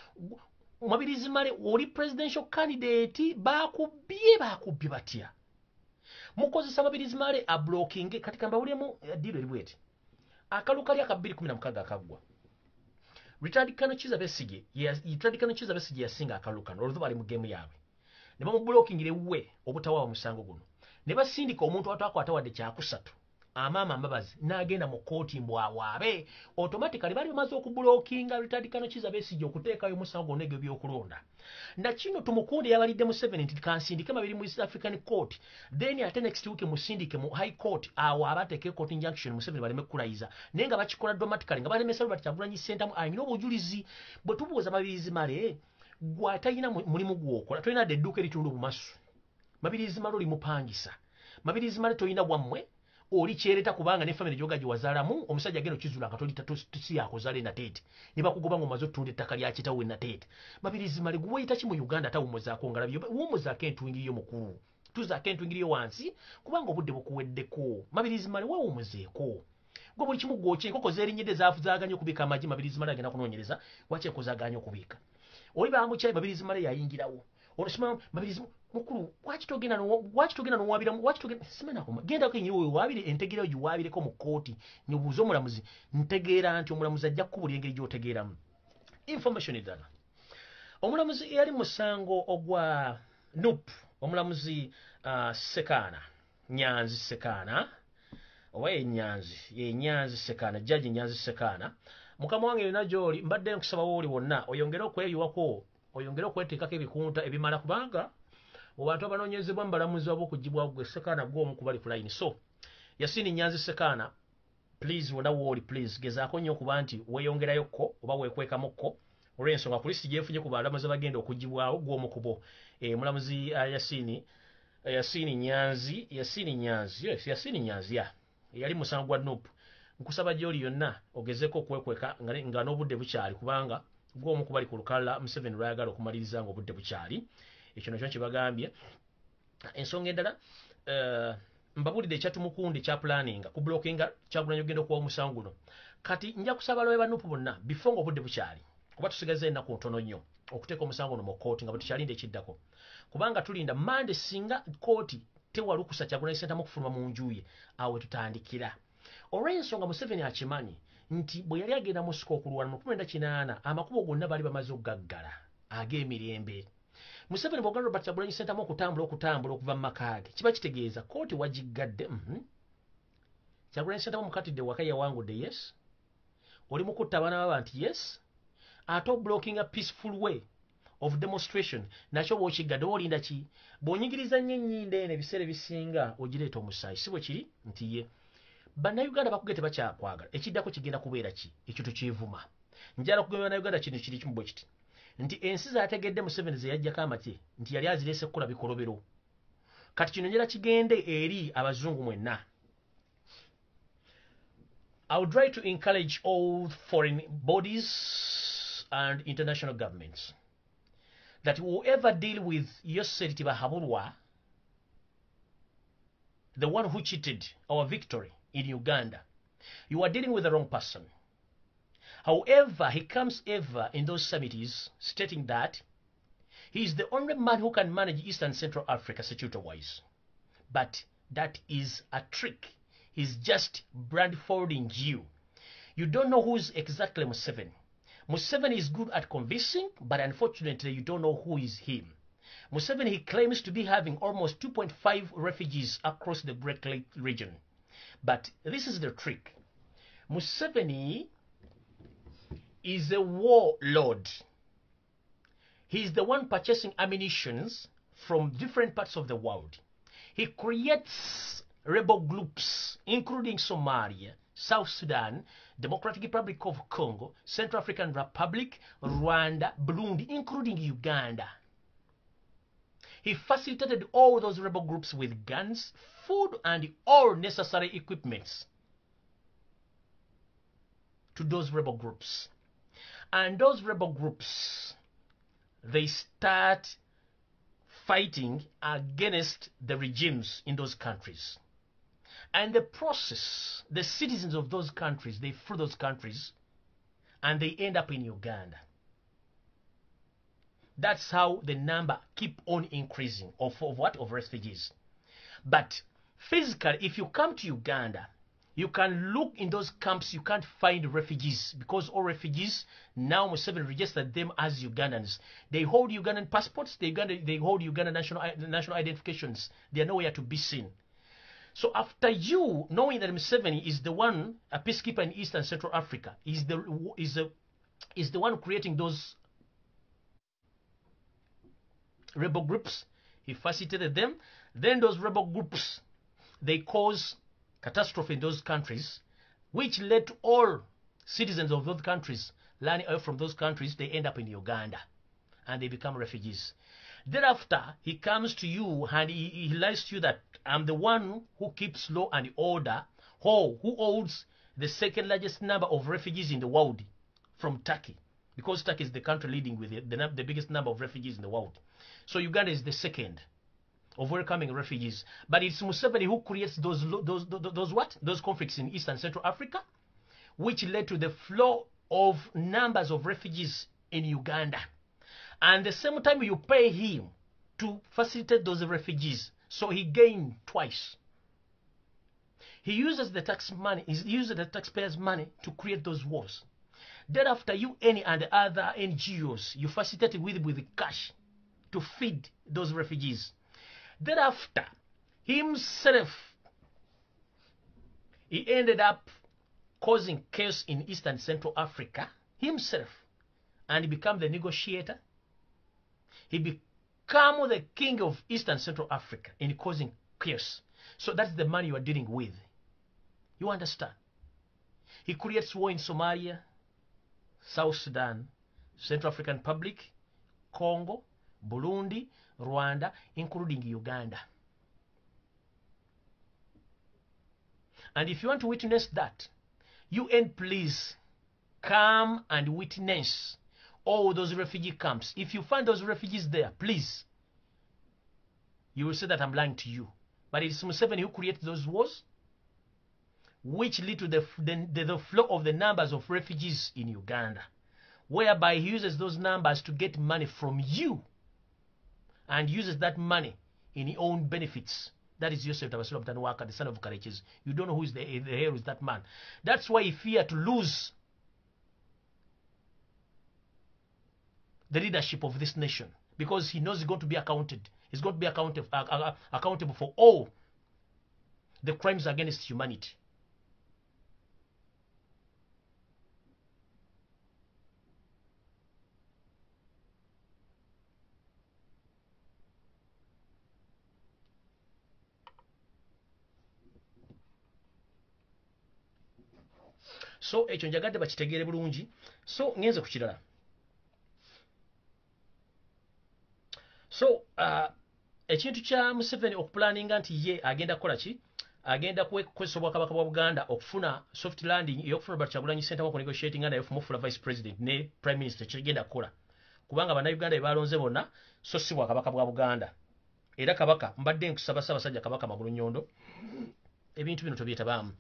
A: Mabirizi Male oli presidential candidate bakubye batya. mukozesa mabirizi male a blocking kati kamba ulemu deal libweti akalukali aka 2016 akagwa Ritadikano Chiza Besige yasinga akalukano olwo bali mu game yaabwe ne bamu blocking lewe obutawa wa musango guno ne basindika omuntu atakwata wadde kyakusatu amama mbabazi n'agenda mu kooti mbwawaabe automatically bali bamaze okublockinga Ritadikano Chiza Besige okuteekayo musango onege byokulonda na kino tumukunde yabalidde mu 70 kansindike mabiri mu East African Court then ate next week musindike mu High Court awo abateke court injunction mu 7 baleme kulaiza nenga bakikola automatically nga balemesa Robert Kyagulanyi Center mu ayina obujulizi bwe tubuuza mabirizi male gwatayina mulimu gwokola toyina dedduka eritundu mu masu mabirizi male oli mupangisa mabirizi male toyina bwammwe oli kyereta kubanga ne family joga giwazalamu omusajja geno kizula nga tolita tusi yakozale na tete niba kugoba ngo mazo tunde takali akitawe na tete mabirizi male guweyita ki mu Uganda tawumuzaako ngalabyo wumuzaako entwingiriyo mukuru tuzaako entwingiriyo wansi kubanga obudde bukuweddeko mabirizi male wawumuzeeko gwe buli kimu gwoki enkoko zerinyedde zaaganye okubika amagi mabirizi male agenda kunoonyereza waki enko zaaganye okubika oli bamukyayi mabirizi male yayingirawo onosima mabirizi mukuru wakitogenda no wabira wakitogenda simena koma genda ko nyiwe wabire entegera ju wabireko mu kooti nyobuzo omulamuzi ntegeera nti omulamuzi ajja kubuli engeri gyotegeeramu information edala omulamuzi yali musango ogwa nup omulamuzi Sekana Nyanzi Sekana oba Nyanzi Sekana judge Nyanzi Sekana mukama wange yona joli mbadde nkusaba woli wonna oyongere okweyuwako oyongere okweteekako ebikunta ebimala kubanga obantu abanoonyezebwa mbalamuzi wabo okugibwa gwe Sekana gw'omu kubali ku line so Yasini Nyanzi Sekana please wona woli please gezaako nnyo okuba nti weeyongerayokko oba weekwekamukko olw'ensonga polisi gyefunye ku balamuzi bagenda okugibwawo gw'omu kubo mulamuzi Yasini Nyanzi yali musango gwa nup nkusaba gy'oli yonna ogezeeko okwekweka nga n'obudde bukyali kubanga gw'omu kubali ku lukala Museveni lwayagala okumaliriza nga obudde bukyali ekyo nakyo kibagambye ensonga endala mbabulidde ekyatumukunde kya planninga ku blockinga Kyagulanyi ogenda okuwa omusango guno kati nja kusaba lwe banupu bonna before nga obudde bukyali kuba tusigaze ennaku ntono nnyo okuteeka omusango guno mu kooti nga bwe tukyalinde ekiddako kubanga tulinda mande singa kooti tewalukusa Kyagulanyi Center mu kufuluma mu njuye awe tutandikira olw'ensonga Museveni akimanyi nti bwe yali agenda mu siko okulwana mu 1998 amakubo gonna bali bamaze okugaggala ag'emirembe Museveni bw'oganda Robert Kyagulanyi Center mu okutambula okuva mu makaage kiba kitegeeza kooti wagiggadde Kyagulanyi Center mu mukatidde waka yawangudde yes oli mu kutta abaana b'abantu yes ate blocking a peaceful way of demonstration nakyo bw'okiggadde olinda ki bw'onyigiriza nnyo ennyinda eno ebiseera ebisinga ogireeta omusaayi si bwe kiri nti ye bannayuganda bakugete bakyakwagala ekiddako kigenda kubeera ki ekyo tukyevuma njala kugamba bannayuganda kino kiri kimu bwe kiti nti ensi zaategedde Museveni ze yajjako amagye nti yali azireese kukola bikolobero kati kino njala kigende eri abazungu mwenna I would try to encourage all foreign bodies and international governments that whoever deal with Yoseri Tibahaburwa, the one who cheated our victory in Uganda, you are dealing with the wrong person. However, he comes ever in those summits stating that he is the only man who can manage Eastern Central Africa security-wise. But that is a trick. He's just blindfolding you. You don't know who's exactly Museveni. Museveni is good at convincing, but unfortunately you don't know who is him. Museveni, he claims to be having almost 2.5 refugees across the Great Lake region. But this is the trick. Museveni is a warlord. He's the one purchasing ammunitions from different parts of the world. He creates rebel groups, including Somalia, South Sudan, Democratic Republic of Congo, Central African Republic, Rwanda, Burundi, including Uganda. He facilitated all those rebel groups with guns, food, and all necessary equipments to those rebel groups. And those rebel groups, they start fighting against the regimes in those countries. And the process, the citizens of those countries, they flee those countries and they end up in Uganda. That's how the number keep on increasing of what? Of refugees. But physically, if you come to Uganda, you can look in those camps, you can't find refugees because all refugees now Museveni registered them as Ugandans. They hold Ugandan passports, they hold Ugandan national identifications. They are nowhere to be seen. So after you knowing that Museveni is the one, a peacekeeper in East and Central Africa, is the one creating those rebel groups, he facilitated them. Then those rebel groups, they cause catastrophe in those countries, which led to all citizens of those countries running away from those countries. They end up in Uganda and they become refugees. Thereafter, he comes to you and he lies to you that I'm the one who keeps law and order, who holds the second largest number of refugees in the world from Turkey, because Turkey is the country leading with the biggest number of refugees in the world. So Uganda is the second of welcoming refugees. But it's Museveni who creates those conflicts in East and Central Africa, which led to the flow of numbers of refugees in Uganda. And the same time you pay him to facilitate those refugees, so he gained twice. He uses the tax money, he uses the taxpayers' money to create those wars. Thereafter, UN and other NGOs, you facilitate with cash to feed those refugees. Thereafter, himself, he ended up causing chaos in East and Central Africa himself, and he became the negotiator. He became the king of East and Central Africa in causing chaos. So that's the man you are dealing with. You understand? He creates war in Somalia, South Sudan, Central African Republic, Congo, Burundi, Rwanda, including Uganda. And if you want to witness that, UN, please come and witness all those refugee camps. If you find those refugees there, please, you will say that I'm lying to you. But it's Museveni who created those wars, which lead to the flow of the numbers of refugees in Uganda, whereby he uses those numbers to get money from you and uses that money in his own benefits. That is Joseph Tabasula Mtanwaka, the son of Kareches. You don't know who is the heir is that man. That's why he feared to lose the leadership of this nation, because he knows he's going to be accounted. He's going to be accountable for all the crimes against humanity. So ekyo njagadde bakitegeere bulungi. So ngenze ku kirala. So ekintu kya Museveni okupulaninga nti ye agenda kukola ki? Agenda kukozesa Obwakabaka bwa Buganda okufuna soft landing ey'okufuna Kyagulanyi Ssentamu ku negotiating naye ofumufula vice president ne prime minister kigenda kukola. Kubanga bannayuganda bebalonze bonna so si Bwakabaka bwa Buganda. Era kabaka mbadde nkusaba Ssaabasajja Kabaka Magulu Nnyondo ebintu bino tobyetabaamu.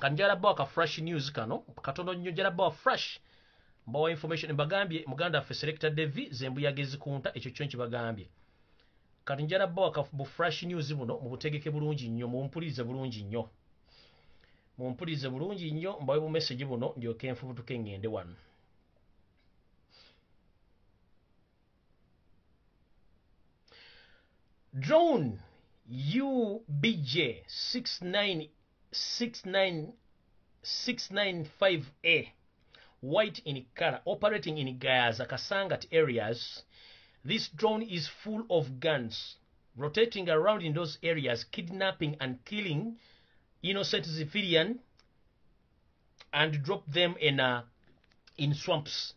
A: Kanjala bwa fresh news kano katono nnyo jala bwa fresh mbawa information mbagambye Muganda affe selector Devi zembu yagezi kunta ekyo kyonki bagambye kati njala bwa bu fresh news buno mu butegeke bulungi nnyo mumpulize bulungi nnyo mbawe bu message buno ndio kenfubutuke ngende wano. Drone UBJ 695A, white in color, operating in Gaza Kasangat areas. This drone is full of guns, rotating around in those areas, kidnapping and killing innocent civilians, and drop them in swamps.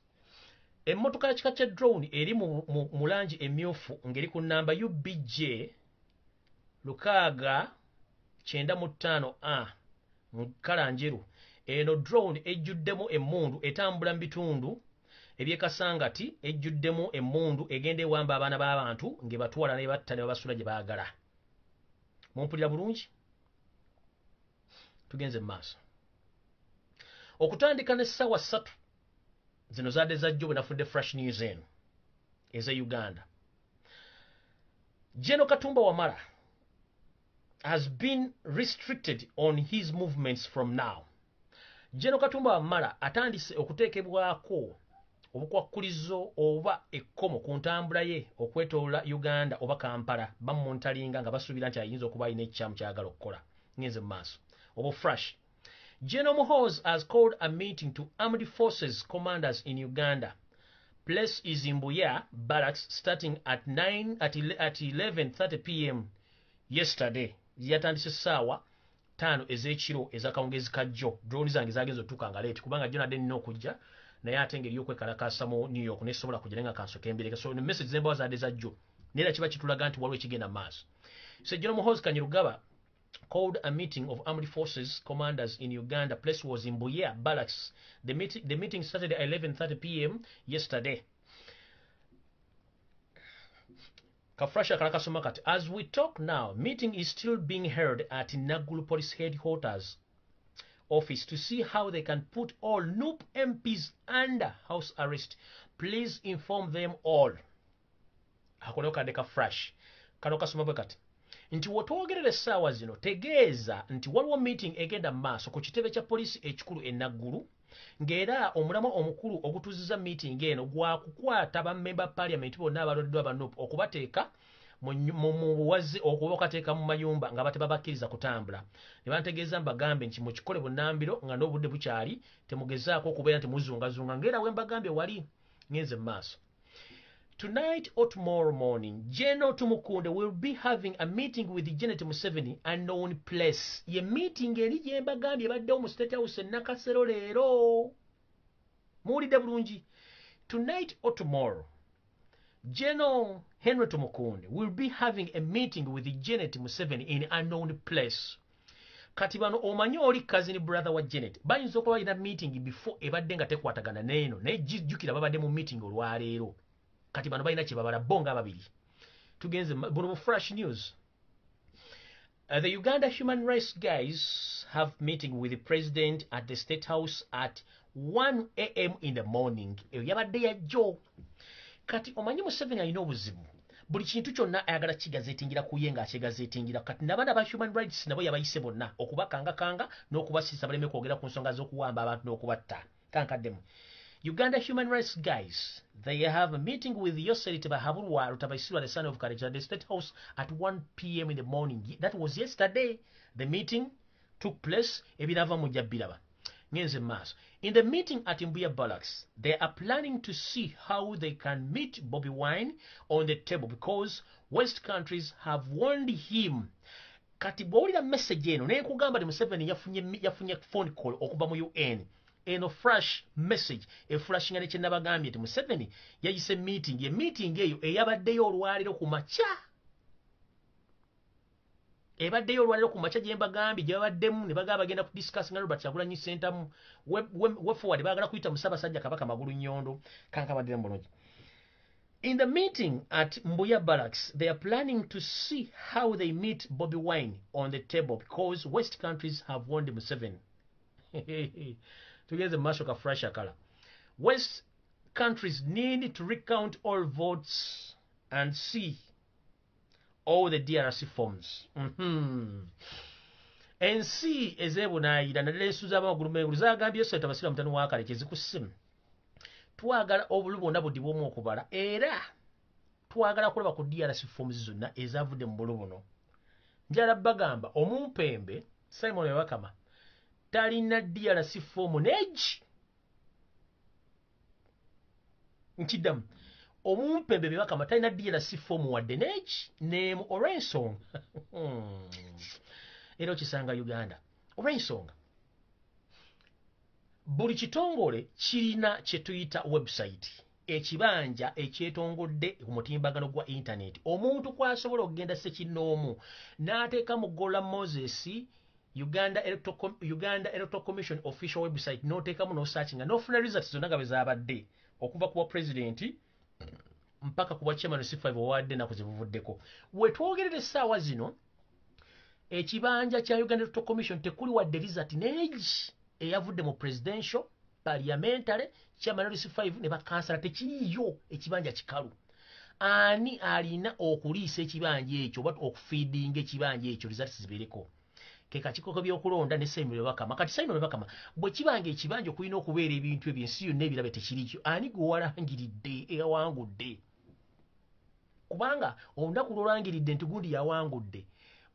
A: Emmotoka ya kika kya drone eri mu langi emmyufu ngeri ku namba UBJ 695A mu kala njeru. Eno drone ejjuddemu emmundu etambula mu bitundu ebyekasangati, ejjuddemu emmundu egenda ewamba abaana b'abantu ng'ebatwala ne batta ne babasula gye baagala. Mumpulira bulungi? Tugenze mu maaso. Okutandika n'essaawa 3 zino zadde zajjo bwe nafudde fresh news eno eza Uganda. General Katumba Wamala has been restricted on his movements from now. General Katumba Wamala atandise okuteekebwako obukwakkulizo oba ekkomo ku ntambula ye okwetoola Uganda oba Kampala bamuntalinga nga basuubira nti ayinza okuba alina ekyamu kyagala okukola. Ngenze mu maaso. Obo fresh. General Muhoozi has called a meeting to armed forces commanders in Uganda. Place is in Lumbuye barracks starting at 11:30 p.m. yesterday. Yatandise ssaawa 5 ez'ekiro ez'akawungezi kajjo. Drone zange zagenze otuuka late kubanga jjo nadde nnina okujja naye ate engeri y'okwekalakaasa mu New York nesobola kujja nga kansoke embereka. So ne message zembawa zadde zajjo neera kiba kitulaga nti waliwo ekigenda maaso. So General Muhoozi Kanyerugaba called a meeting of armed forces commanders in Uganda. Place was in Lumbuye barracks. The meeting started at 11:30 p.m. yesterday. Kafrasha Karakasoma kati. As we talk now, meeting is still being held at Nagulu Police Headquarters office to see how they can put all NUP MPs under house arrest. Please inform them all. Hakono kadeka fresh. Karakasoma bwekati. Nti wotwogerera essaawa zino tegeeza nti waliwo meeting egenda maaso ku kitebe kya polisi ekikulu e Nagulu ng'era omulamwa omukulu ogutuuziza meeting eno gwa kukwata bammemba parliament bonna abaloddwa ba NUP okubateeka mu buwaze okuba okateeka mu mayumba nga batebabakkiriza kutambula. Ne bantegeeza mbagambe nti mukikole bunnambiro nga n'obudde bukyali temugezaako okubeera nti muzungazunga ng'era we mbagambye wali ngenze mu maaso. Tonight or tomorrow morning, General Tumukunde will be having a meeting with Janet Museveni unknown place. Ye meeting eri gye mbagambye baddewo mu State House e Nakasero leero. Muwulidde bulungi. Tonight or tomorrow, General Henry Tumukunde will be having a meeting with Janet Museveni in unknown place. Kati bano omanyi oli cousin brother wa Janet bayinza okuba balina meeting before ebadde nga tekwatagana n'eno naye jjukira babadde mu meeting olwaleero. Kati bano balina kye babala bonga babiri. Tugenze buno fresh news. The Uganda human rights guys have meeting with the president at the State House at 1 a.m. in the morning. Eyo yabadde ya Joe. Kati omanyi Museveni alina obuzibu. Buli kintu kyonna ayagala kigazetingira kuye nga akyegazetingira. Kati n'abaana ba human rights nabo yabayise bonna okubakanga n'okubasisa baleme kwogera ku nsonga z'okuwamba abantu n'okubatta. Kankaddemu. Uganda human rights guys, they have a meeting with Yoseri Tebahabulwa Rutabaisirwa, the son of Courage, at the State House at 1 p.m. in the morning. That was yesterday. The meeting took place. In the meeting at Lumbuye Barracks, they are planning to see how they can meet Bobi Wine on the table because West countries have warned him. Kati bw'owulira message eno naye kugamba nti Museveni yafunye phone call okuva mu UN. Eno fresh message eflashinga ne kyennabagambye nti Museveni yayise meeting. Ye meeting eyo eyabaddeyo olwaliro ku makya. Ebaddeyo olwaliro ku makya gye mbagambye gye babaddemu ne bagamba bagenda ku discuss nga Robert Kyagulanyi Center mu we forward baagala kuyita mu Ssaabasajja Kabaka Magulu Nnyondo kankabadde mu bulungi. In the meeting at Lumbuye Barracks, they are planning to see how they meet Bobi Wine on the table because West countries have warned Museveni. Together Mashoka fresh color. West countries need to recount all votes and see all the DRC forms. Ensi ezebunayira nalesuza abagulumengulu zagambye so tabasira mutano wakale kizikusimu. Twagala obulu bonna budi bwomu okubala era twagala kulaba ku DRC forms zonna ezavudde mu bulu buno. Njala bagamba omumpembe Simon Ewakama talina DRC form neji nkidamu omumpembe Ewakama talina DRC form wadde neji name olw'ensonga era okisanga Uganda olw'ensonga buli kitongole kirina kye tuyita website ekibanja ekyetongodde ku mutimbagano gwa internet omuntu kwasobola okugenda sekinnoomu n'ateeka mu Gola Moses Uganda Electoral Commission official website n'oteekamu n'osearchinga n'ofuna results zonna nga bwe zaabadde okuva ku bwa president mpaka ku bwa chairman C5 owadde naku ze buvuddeko. We twogerera essaawa zino ekibanja kya Uganda Electoral Commission tekuli wadde result neegi eyavudde mu presidential parliamentary chairman C5 ne bakansala tekiriyo ekibanja kikalu ani alina okuliisa ekibanja ekyo oba okufeedinga ekibanja ekyo results zibeereko ke kakiko by'okulonda ne Simon Bakama kati Simon Bakama bwe kibanga ekibanja okulina okubeera ebintu ebyensi yonna ebirabe tekirikyo ani gwe walangiridde eyawangudde kubanga olunaku lwolangiridde nti gundi yawangudde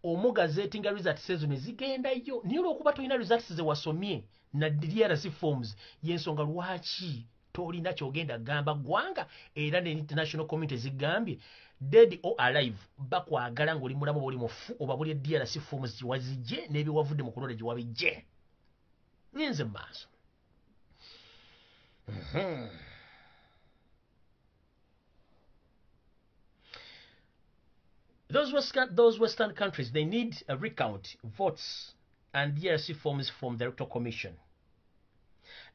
A: omugazeeti nga results ezo ne zigendayo naye olw'okuba tolina results ze wasomye na DRC forms y'ensonga lwaki tolina kyogenda gamba ggwanga era ne international community zigambye dead or alive bakwagala ng'oli mulamu buli mufu oba buli DRC forms wazijje n'ebiwavudde mu kulonda gye wabijje ngenze mu maaso Those Western countries, they need a recount votes and DRC forms from the Electoral Commission.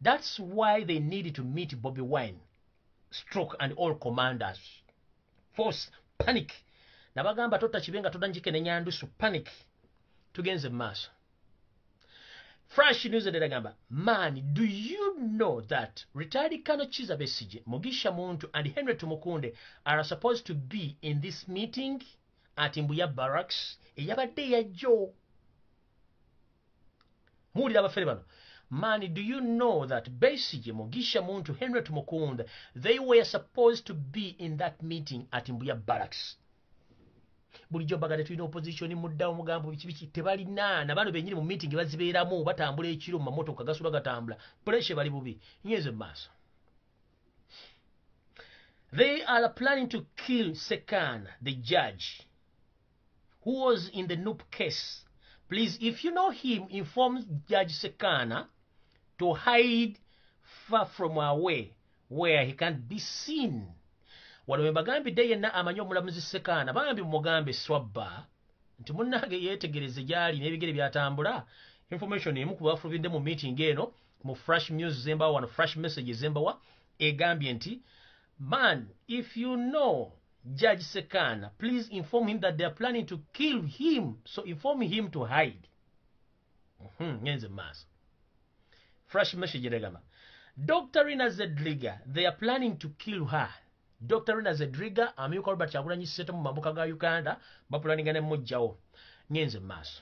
A: That's why they needed to meet Bobby Wine, Stroke, and all commanders. Force, panic. Nabagamba tota chibenga todanjike ne nyandusu, panic. Tugenze mass. Fresh news at Dagamba. Man, do you know that retired Colonel Chiza Besije, Mugisha Muntu, and Henry Tumukunde are supposed to be in this meeting at Mbuya Barracks? Eyabadde ya Joe. Muli abafere bano. Man, do you know that Besije, Mugisha Muntu, Henry Tumukunde, they were supposed to be in that meeting at Mbuya Barracks? Bulijjo bagade tulina opposition muddawo mugambo biki tebalina na bano benyini mu meeting bazibeeramu batambula ekiro mu mamotoka gasula gatambula pressure bali bubi nyeze maaso. They are planning to kill Sekana, the judge who was in the Noop case. Please, if you know him, inform Judge Sekana to hide far from our way where he can't be seen. Wano wembagambidde yenna amanyi omulamuzi Sekana bambi mugambe swabba nti munnange yeetegereze gyali n'ebigere byatambula information emu ku bafulumidde mu meeting eno mu fresh news zembawa wano fresh message zembawa egambye nti man, if you know Judge Sekana, please inform him that they are planning to kill him, so inform him to hide. Ngenze mass. Fresh message regama. Dr. Rina Zedriga, they are planning to kill her. Dr. Rina Zedriga, amyuka Robert Chagulanyi Sseto mu mambuka ga Uganda, bapulaninga ne mujjawo. Ngenze mass.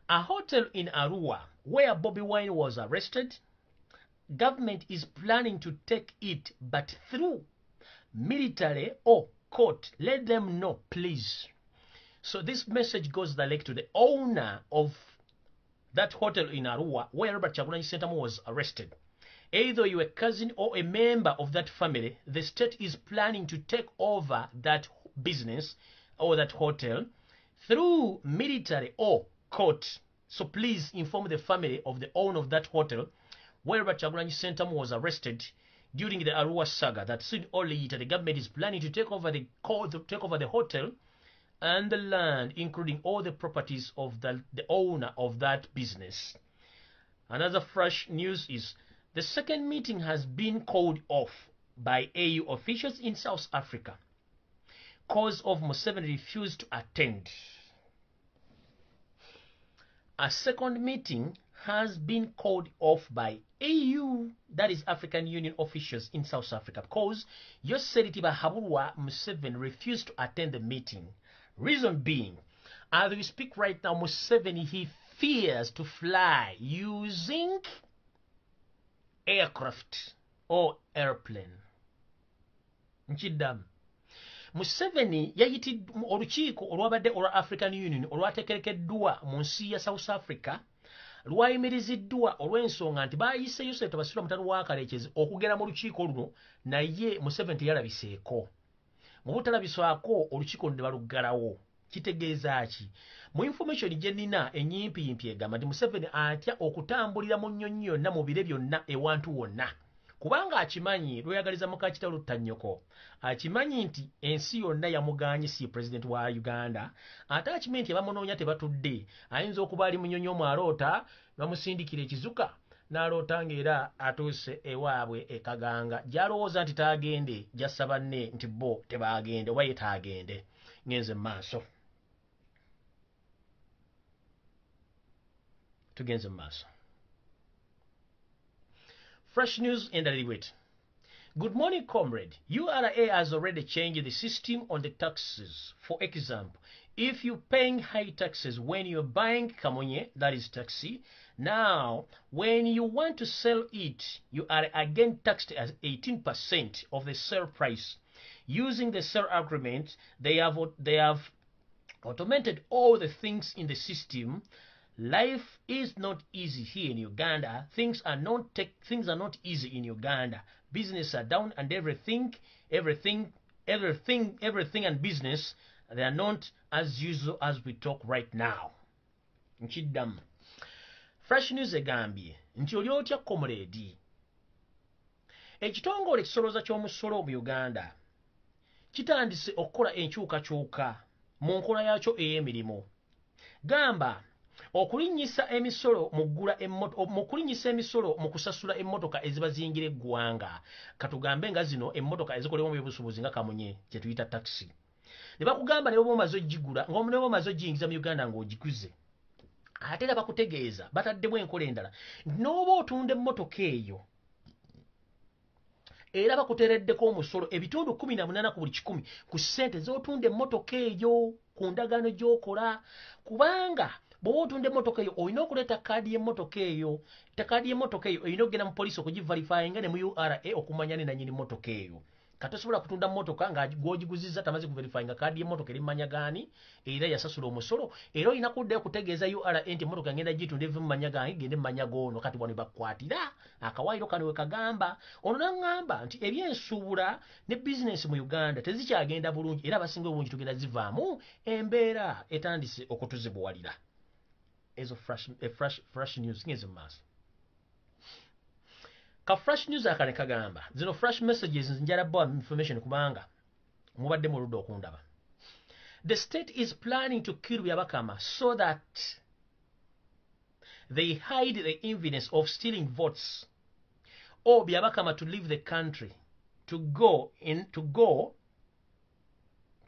A: A hotel in Arua, where Bobby Wine was arrested, government is planning to take it, but through military or court. Let them know, please. So this message goes direct to the owner of that hotel in Arua, where Robert Chagulanyi Sentamu was arrested. Either you're a cousin or a member of that family, the state is planning to take over that business or that hotel through military or court. So please inform the family of the owner of that hotel where Robert Chagulanyi Sentamu was arrested during the Arua saga that soon or later the government is planning to take over the hotel and the land, including all the properties of the owner of that business. Another fresh news is the second meeting has been called off by AU officials in South Africa. Cause of Museveni refused to attend. A second meeting has been called off by AU, that is African Union officials in South Africa, because Yoseri Tibahabulwa Museveni refused to attend the meeting. Reason being, as we speak right now, Museveni, he fears to fly using aircraft or airplane. Nchidam. Museveni yayitid olukiiko olwabadde olwa African Union olwateekerekeddwa mu nsi ya South Africa lwayimiriziddwa olw'ensonga nti baayiseeyo Sseto Basirwa Mutale wa Kalekyezi okugenda mu lukiiko luno naye Museveni teyalabiseeko. Mu butalabiswako olukiiko luno ne baluggalawo. Kitegeeza ki? Mu information gye nnina enyimpiyimpi egamba nti Museveni atya okutambulira mu nnyonyi yonna mu bire byonna ewantu wonna. Kubanga akimanyi lweyagaliza muka kitalo Ttanyoko. Akimanyi nti ensi yonna yamugaanye si president wa Uganda. Ate akimanyi nti abamunoonya tebatudde. Ayinza okuba ali munyonyi omwaloota bamusindikira ekizuka n'aloota ng'era atuuse ewaabwe ekaganga. Gy'alowooza nti taagende jassa banne nti bo tebaagende oba ye taagende. Ngenze mu maaso. Tugenze mu maaso. Fresh news endaliriwet. Good morning, comrade. URA has already changed the system on the taxes. For example, if you're paying high taxes when you're buying kamonye, that is taxi, now when you want to sell it, you are again taxed as 18% of the sale price. Using the sale agreement, they have automated all the things in the system. Life is not easy here in Uganda. Things are not easy in Uganda. Business are down and everything and business, they are not as usual as we talk right now. Nkiddamu. Fresh News egambye nti oli otya comrade. Ekitongole ekisoloza ky'omusolo mu Uganda kitandise okukola enkyukakyuka mu nkola yakyo ey'emirimu. Gamba okulinnyisa emisolo mu kusasula emmotoka eziba ziyingira eggwanga. Katugambe nga zino emmotoka ezikolebwa mu by'obusuubuzi nga kamunye kye tuyita taxi. Ne bakugamba ne bwoba omaze ogigula ne bwoba omaze ogiyingiza mu Uganda ng'ogikuze, ate era bakutegeeza bataddemu enkola endala n'oba otunda emmotoka eyo era bakuteereddeko omusolo ebitundu 18 ku buli 100 ku ssente z'otunda emmotoka eyo ku ndagaano gy'okola, kubanga bw'oba otunda emmotoka eyo olina okuleeta kaadi y'emmotoka eyo. Kaadi y'emmotoka eyo olina okugenda mu poliisi okugiverifyinga ne mu URA okumanya ne nannyini mmotoka eyo. Katosobola kutunda mmotoka nga gw'ogiguzizza tamaze kuverifyinga kaadi y'emmotoka eri manya gaani era yasasula omusolo, era olina kuddayo kutegeeza URA nti emmotoka ngenda gitunda eve mu manya gange gende mu manya goono. Kati wano bakkwatira akawaayiro kano we kagamba. Ono n'aŋŋamba nti ebyensuubula ne bizinensi mu Uganda tezikyagenda bulungi era abasinga obungi tugenda zivaamu embeera etandise okutuzibuwalira. Ezo fresh news ngeze mu maaso. Ka fresh news akane kagamba zino fresh messages njala bwa information kubanga mubadde mu ludda okundaba. The state is planning to kill Byabakama so that they hide the evidence of stealing votes, or Byabakama to leave the country, to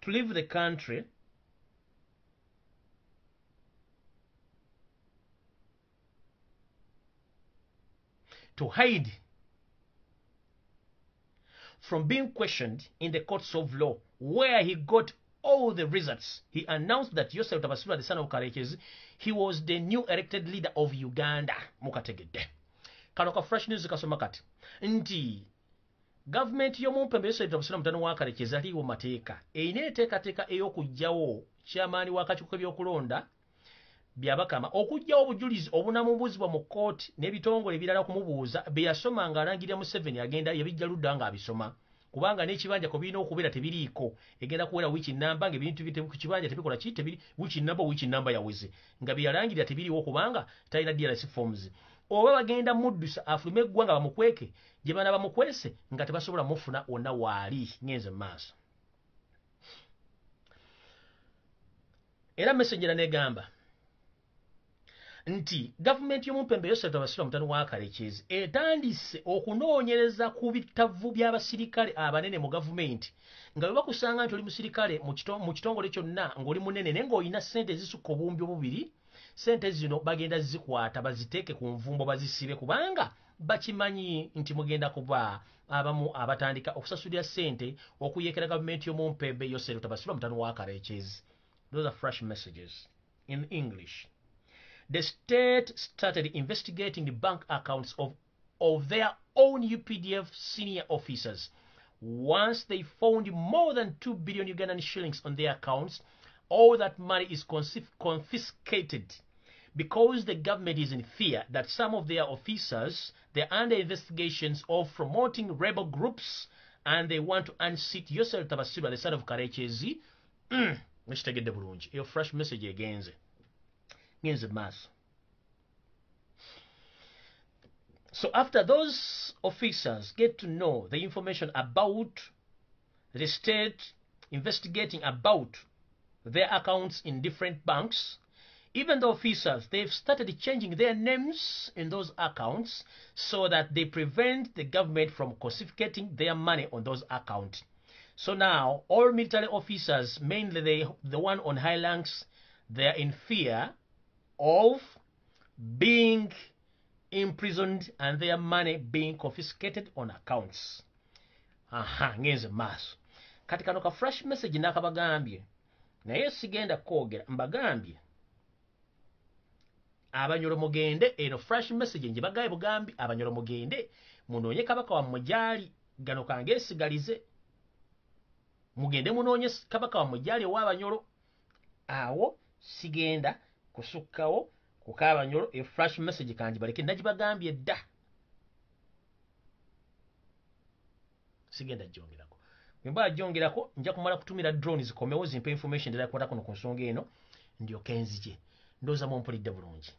A: leave the country to hide from being questioned in the courts of law, where he got all the results. He announced that Yosef Tabasura, the son of Karekezi, he was the new elected leader of Uganda. Mukategedde. Kano ka fresh news kasoma kati. Nti government y'omumpembe Yosef Tabasura mutano wa Karekezi aliwo mateeka. Eyina enteekateeka ey'okugyawo chairman w'akakiiko k'ebyokulonda Byabakama okugyawo obujulizi obunamubuuzibwa mu kkooti n'ebitongole ebirala kumubuuza bye yasoma ng'alangira Museveni agenda yabijja ludda ng'abisoma, kubanga n'ekibanja ko birina okubeera tebiriiko, egenda kuwera wiiki nnamba ng'ebintu ku kibanja tebikola ki tebiri wiiki nnamba yaweze nga bye yalangirira tebiriiwo kubanga talina DRC forms. Oba bagenda muddusa afulume eggwanga bamukweke gye baana bamukwese nga tebasobola mufuna wonna waali. Ngenze mu maaso. Era messenger negamba nti gavumenti y'omumpembe Yosef Tabasula mutano wa Karekezi etandise okunoonyereza ku bitavu by'abasirikale abanene mu gavumenti, nga bwe bakusanga nti oli musirikale mu kitongole kyonna ng'oli munene naye ng'olina ssente ezisukka obumbi obubiri, ssente zino bagenda zikwata baziteeke ku nvumbo bazisibe, kubanga bakimanyi nti mugenda kuba abamu abatandika okusasulira ssente okuyeekera gavumenti y'omumpembe Yosef Tabasula mutano wa Karekezi. Those are fresh messages in English. The state started investigating the bank accounts of their own UPDF senior officers. Once they found more than 2 billion Ugandan shillings on their accounts, all that money is confiscated because the government is in fear that some of their officers, they're under investigations of promoting rebel groups and they want to unseat Yosef Tabasura, the son of Karekezi. Nekitegedde bulungi. Eyo fresh message egenze. Ngenze mass. So after those officers get to know the information about the state investigating about their accounts in different banks, even the officers, they've started changing their names in those accounts so that they prevent the government from confiscating their money on those accounts. So now all military officers, mainly the one on high ranks, they are in fear of being imprisoned and their money being confiscated on accounts. aha ngenze maaso kati kano ka flash message nakabagambye naye sigenda kwogera mbagambye abanyolo mugende eno flash message nje bagaye bugambi abanyolo mugende munoonye kabaka wammwe gyali gano kangeesigalize mugende munoonye kabaka wammwe gyali ow'abanyolo awo sigenda kusukkawo kukabanyolo e flash message kanji baleke nagibagambye dda sigenda jjongerako bwemba jjongerako nja kumala kutumira drones zikomewo zimpe information ndala kwata kuno ku nsonga eno ndyoke nzije ndooza mumpulidde bulungi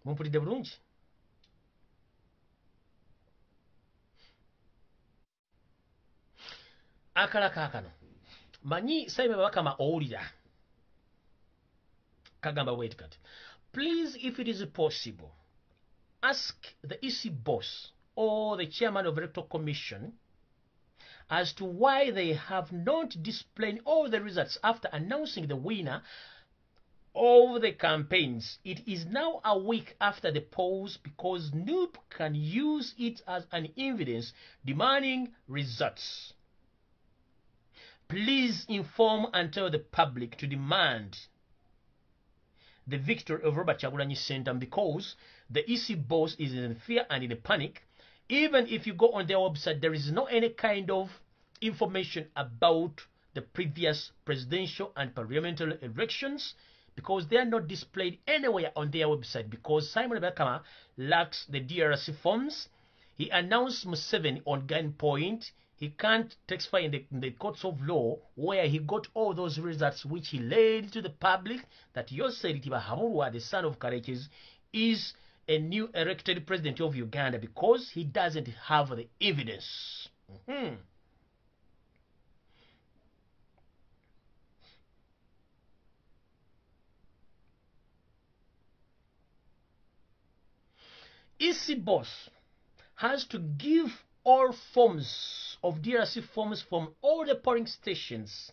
A: mumpulidde bulungi akala kaakano manyi saime Bakama owulira kagamba wait kati please if it is possible ask the EC boss or the chairman of the Electoral Commission as to why they have not displayed all the results after announcing the winner of the campaigns. It is now a week after the polls because NUP can use it as an evidence demanding results. Please inform and tell the public to demand the victory of Robert Kyagulanyi Ssentamu because the EC boss is in fear and in a panic. Even if you go on their website, there is no any kind of information about the previous presidential and parliamentary elections because they are not displayed anywhere on their website because Simon Bakama lacks the DRC forms. He announced Museveni on gunpoint. He can't testify in the courts of law where he got all those results which he laid to the public that Yoseri Tibahamurwa, the son of Karekezi, is a new elected president of Uganda because he doesn't have the evidence. EC boss has to give all forms of DRC forms from all the polling stations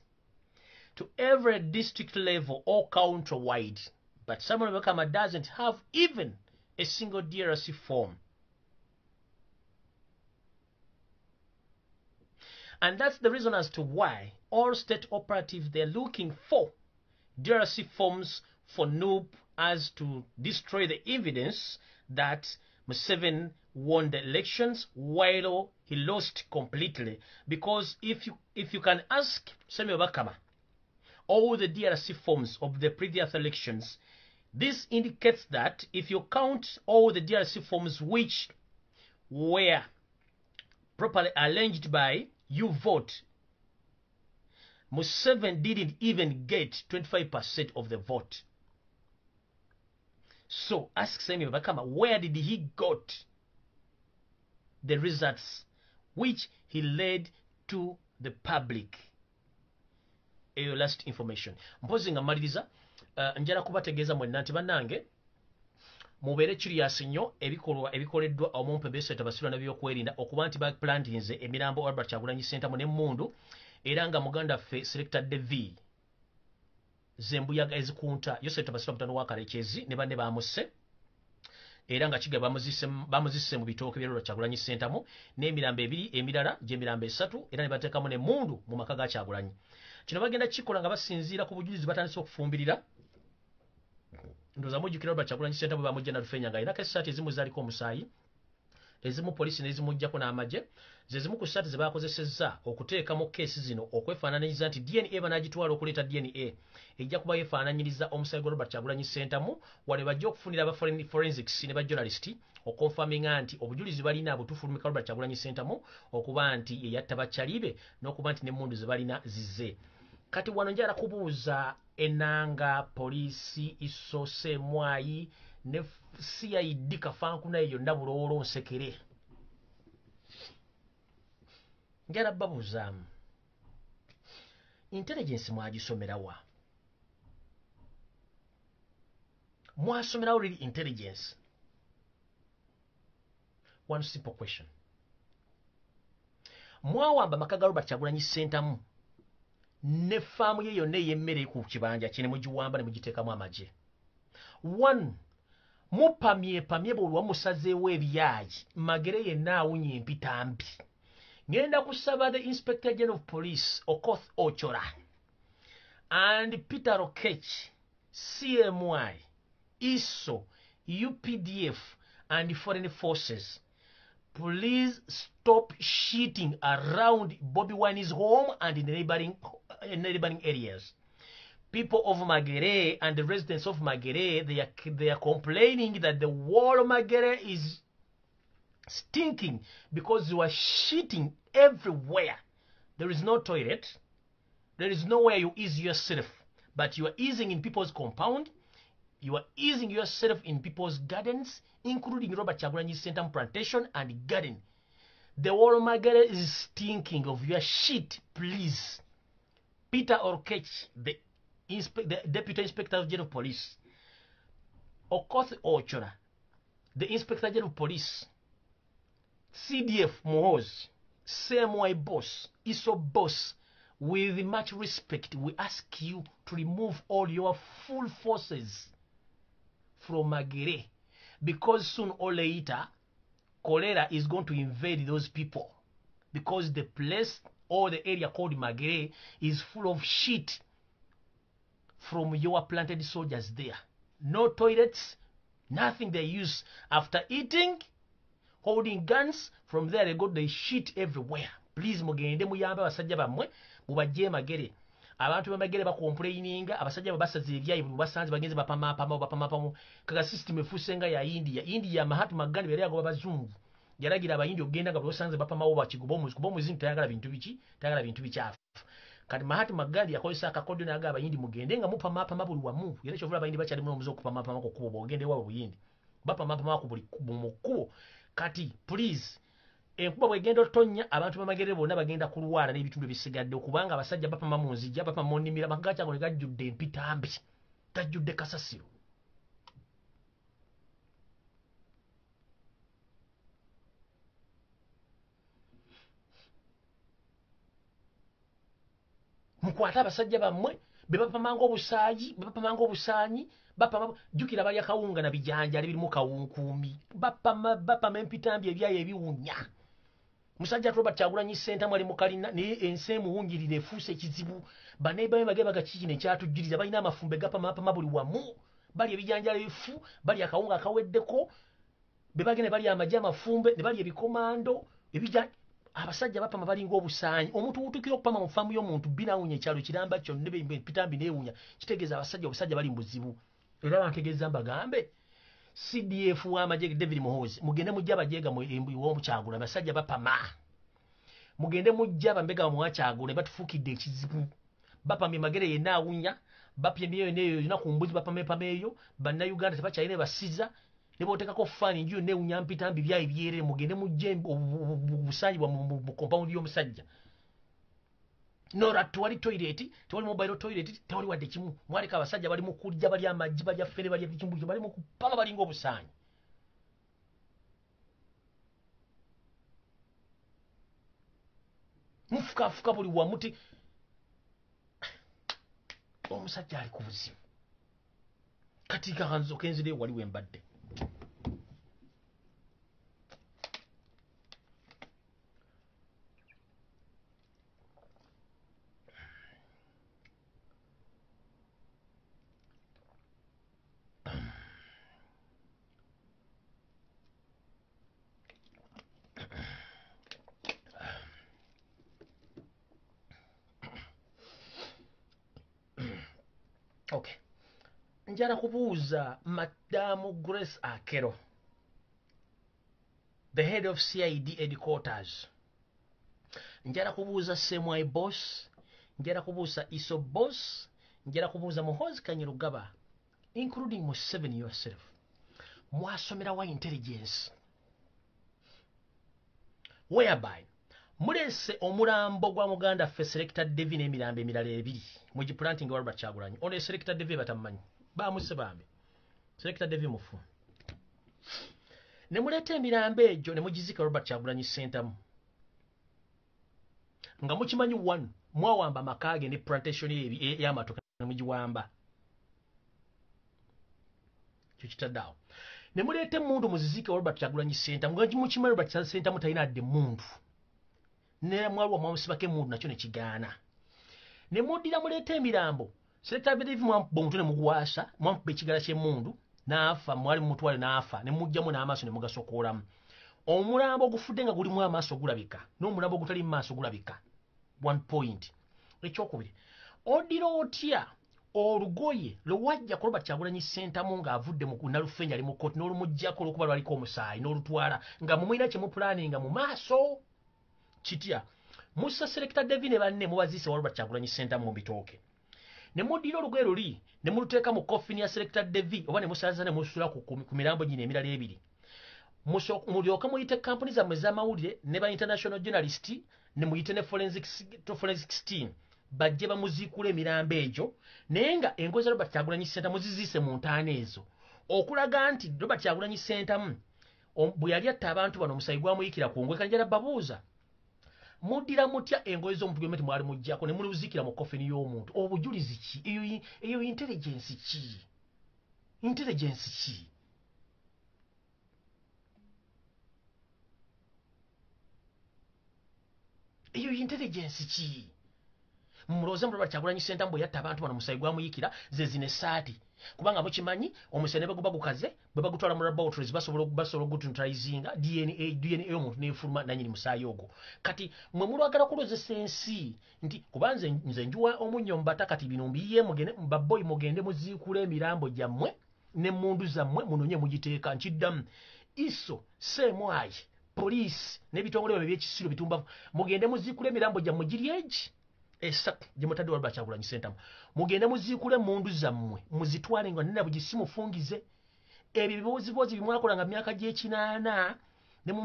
A: to every district level or county-wide. But Samuel Bakama doesn't have even a single DRC form. And that's the reason as to why all state operatives, they're looking for DRC forms for NUP as to destroy the evidence that Museveni won the elections while he lost completely. Because if you can ask Samuel Bakama all the DRC forms of the previous elections, this indicates that if you count all the DRC forms which were properly arranged by you vote, Museveni didn't even get 25% of the vote. So ask Samuel Bakama, where did he got the results which he led to the public? Eyo last information. Mpozi nga maliriza njala kubategeeza mwenna nti bannange mubeere curious nnyo ebikolwa ebikoleddwa omumpe beeseta abasirwa n'ebyokwerinda okuba nti baplantinze emirambo Albert Kyagulanyi Ssentamu n'emmundu era nga muganda ffe Selector Devi zembuyaga ezikunta yoseta abasirwa mutano wa Karekezi ne banne bamuse era nga kiga bamuzisse mu bitooke bya Albert Kyagulanyi Ssentamu n'emirambo ebiri emirala gy'emirambo esatu era ne bateekamu n'emmundu mu maka ga Kyagulanyi. Kino bagenda kikola nga basinziira ku bujulizi batandise okufumbirira ndoza mujjukira Albert Kyagulanyi Ssentamu bamujja na Lufenya nga era kessaati ezimu zaaliko omusaayi ezimu polisi n'ezimujjako n'amagye ze zimu ku ssaati ze baakozesezza okuteekamu keesi zino okwefaananyiriza nti DNA banaagitwala okuleeta DNA ejja kuba yeefaananyiriza omusaayi gwa Albert Kyagulanyi Ssentamu wale bajja okufunira aba forensics ne bajournalist okonfaminga nti obujulizi balina butufulumika Albert Kyagulanyi Ssentamu okuba nti ye yatta bakyalibe n'okuba nti n'emmundu ze balina zize. Kati wano njala kubuuza enanga polisi isose mwayi ne CID kafankuna eyo nabulowolo nsekere njala babuuzaamu intelligence mwagisomerawa mwasomerawo really intelligence. One simple question. Mwawamba maka ga Albert Kyagulanyi Ssentamu ne faamu ye yonna ey'emmere ku kibanja kye ne mugiwamba ne mugiteekamu amagye. One, mupamye buli wamusazeewo ebyayi Magere yenna awunye empitambi ngenda kusaba the Inspector General of Police Okoth Ochola and Peter Okech, CMY, ISO, UPDF and foreign forces, please stop shooting around Bobby Wine's home and in the neighboring areas. People of Magere and the residents of Magere, they are complaining that the wall of Magere is stinking because you are shitting everywhere. There is no toilet. There is nowhere you ease yourself. But you are easing in people's compound. You are easing yourself in people's gardens, including Robert Chagulanyi Center Plantation and Garden. The wall of Magere is stinking of your shit, please. Peter Orkech, the Deputy Inspector General of Police. Okoth Ochola, the Inspector General of Police. CDF Mohoz, CMY boss, ISO boss, with much respect, we ask you to remove all your full forces from Magere, because soon or later, cholera is going to invade those people, because the place or the area called Magere is full of shit from your planted soldiers there. No toilets, nothing they use after eating. Holding guns, from there they go, they shit everywhere. Please mugende muyambe abasajja bammwe mubajje Magere. Abantu b'Amagere bakomplaininga abasajja babasaze ebyayi buli basanze bagenze bapama kaga system efusenga ya India Mahatma Gandhi bere yago babazungu yalagira abayindi ogenda nga basanze bapamawo bakigoba omuzingu tayagala bintu bichafu. Kati Mahatma Gandhi yakozesa akakodo naga abayindi mugende nga mupama buli wamu yale chovula abayindi bachali mu omuzo kupama ko kubo ogende wa buyindi bapama ko buli mukubo. Kati please enkuba bwegenda otonya abantu b'Amagere bonna bagenda kulwala n'ebitundu bisigadde okubanga abasajja bapama mu nzija bapama mu nnimiro amagacha ngo gajjudde empitambi gajjudde kasasiro. Mukwata abasajja bammwe bebapamanga obusaanyi bapama jukira bali akawunga na bijanja birimu kawunkumi bapama empitambi ebyaye ebiwunya. Musajja Robert Chagulanyi Center mwali mukalina ne ensemu wungirire efuse ekizibu baneiba bemage bagakiki ne kyatujiriza balina amafumbe gapama buli wamu bali ebijanja ebifu bali akawunga akaweddeko bebagene bali amaja amafumbe ne bali ebikomando ebijanja. Abasajja bapama balinga obusaanyi omuntu utukira okupama mu famu y'omuntu binawunya ekyalo kiramba kyo ne empitambi neewunya kitegeeza abasajja bali muzibu. Era bantegeeza mbagambe CDF w'amajje David Muhoozi mugende mujja bajega mu Kyagula basajja bapama mugende mujja bambega mu Kyagula batufukidde ekizibu bapamye Magere yenna awunya bapye myeyo neyo yona ku mbuzi bapame eyo banna Uganda tebakyayine basiza ne botekako fani njiyo neewunya mpitambi byayi byerere mugende mujje obusaanyi bwa mu compound y'omusajja. Nora tuwali toilet, tuwali mobile toilet, tuwali wadde kimu. Mwaleka abasajja bali mu kujja bali amajji bali afere bali ebikimbujjo bali mu kupama balinga obusaanyi. Mufuka buli wamuti. Omusajja ali ku buzibu. Kati kakanzo kenzire wali wembadde. Okay. Njala kubuuza Madamu Grace Akero, the head of CID headquarters. Njala kubuuza CMY boss, njala kubuuza ISO boss, njala kubuuza Muhoozi Kanyirugaba, including Museveni yourself. Mwasomera wa intelligence. Whereby mulese omulambo gwa Muganda ffe Selector Devi n'emirambo emirala ebiri mu giplanting wa Robert Kyagulanyi. Ono Selector Devi batamanyi bamuse bambe Selector Devi mufu ne muleta emirambo egyo ne mugizika Robert Kyagulanyi Center nga mukimanyi one mwawamba makage ne plantation y'amatoka ne mugiwamba kyo kitaddawo ne muleeta emmundu muzizike Robert Kyagulanyi Ssentamu mu kimanyi Robert Kyagulanyi Ssentamu talina adde emmundu ne mwaliwo mwamusibako emmundu nakyo ne kigaana ne muddira muleeta emirambo Selector David mwamubba omutwe ne mugwasa mwamubba ekigala ky'emmundu n'afa mwali mumutwale n'afa ne mugjamu n'amaaso ne mugasokoolamu omulambo ogufudde nga gulimu amaaso gulabika n'omulambo ogutali mu maaso gulabika 1 point ekyokubiri oddira otya olugoye lwewajja ku Robert Kyagulanyi Ssentamu ng'avudde mu Nalufenya ali mu kkooti n'olumuggyako olw'okuba lwaliko omusaayi n'olutwala nga mumulina kye mupulaninga mu maaso kitya mussa Selector David ne banne mubaziise wa Robert Kyagulanyi Ssentamu mu bitooke ne muddira olugoye luli ne muluteeka mu koffini ya Selector David oba ne musalaza ne musula ku mirambo gino emirala ebiri mulyoke muyite kampuni zammwe ez'amawulire ne ba international journalist ne muyite ne forensics team bajje bamuziikula emirambo egyo naye nga engozi za Robert Kyagulanyi Ssentamu ziziise mu ntaana ezo okulaga nti Robert Kyagulanyi Ssentamu bwe yali atta abantu bano omusayi gwamuyikira ku ngwe kanjala babuuza muddira mutya engozi z'omuntu gwemeti mwali muggyako ne muluzikira mu koffini y'omuntu obujulizi ki eyo intelligence ki eyo intelligence ki mumulooze mu Robert Kyagulanyi Ssentamu bwe yatta abantu bano omusayi gwamuyikira ze zino essaati kubanga mukimanyi omusayi ne baguba gukaze bwe bagutwala mu laboratories basobola ogutuntralizinga DNA y'omuntu n'efuluma nanyini musaayi ogwo kati mwe mulwagala kulozesa ensi nti kubanze nze njuwa omunnyo mubata kati bino mbiyiye mugende baboyi mugende muziikula emirambo gyammwe n'emmundu zammwe munonye mugiteeka nkiddamu iso seemwayi poliisi n'ebitongole byo ebyekisiro bitumbavu mugende muziikula emirambo gyammwe giri egi esatu gye mutadde wa Robert Kyagulanyi Ssentamu mugende muziikule emmundu zammwe muzitwale nga nina bugisi mufungize ebyo bibuuziboozi bimwakola nga myaka gy'ekinaana ne mu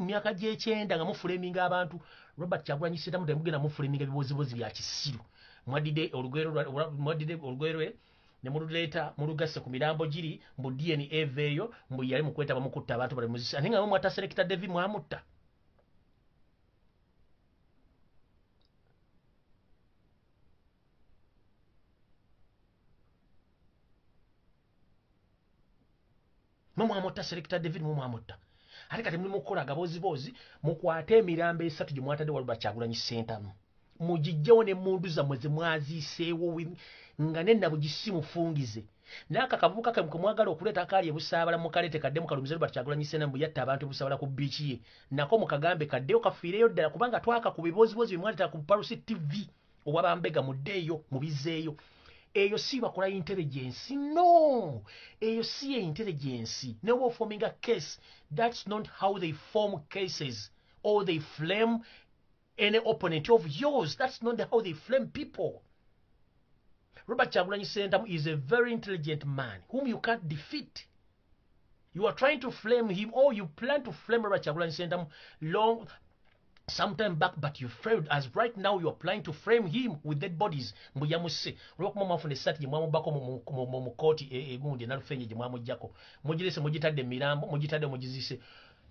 A: myaka gy'ekyenda nga mufuleminga abantu Robert Kyagulanyi Ssentamu temugenda mufuleminga ebibuuziboozi bya kisiru mwaddide olugero lwe ne mululeeta mulugase ku mirambo giri mbu DNA eveeyo mbu yali mukweta bamukutta abantu bali muzisa ate nga mwatta Selector David mwamutta mumwamutta Selector David mumwamutta ate kati muli mukukola agaboozibozi mukwate emirambo esatu gye mwatadde wa Robert Kyagulanyi Ssentamu mugijjawo n'emmundu zammwe ze mwaziiseewo nga nennabugisi mufungize n'aka kavubuka ke mwagala okuleeta akaali ebusaabala mukaleete kadde mukalumize Robert Kyagulanyi Ssentamu bwe yatta abantu ebusaabala ku biiki ye nako mukagambe kaddeyo kafiireyo ddala kubanga twakakuba ebibozibozi bye mwaleeta ku Palusi TV obwabambega muddeeyo mubizeeyo eyo si bakola intelligence no eyo si intelligence never forming a case that's not how they form cases or they flame any opponent of yours that's not how they flame people Robert Kyagulanyi Ssentamu is a very intelligent man whom you can't defeat you are trying to flame him or you plan to flame Robert Kyagulanyi Ssentamu sometime back but you failed as right now you are planning to frame him with dead bodies mbuyamuse olwokuma mwafuna essati gye mwamubako mu kooti egundi Nalufenya gye mwamuggyako mugirese mugitadde emirambo mugitadde mugizise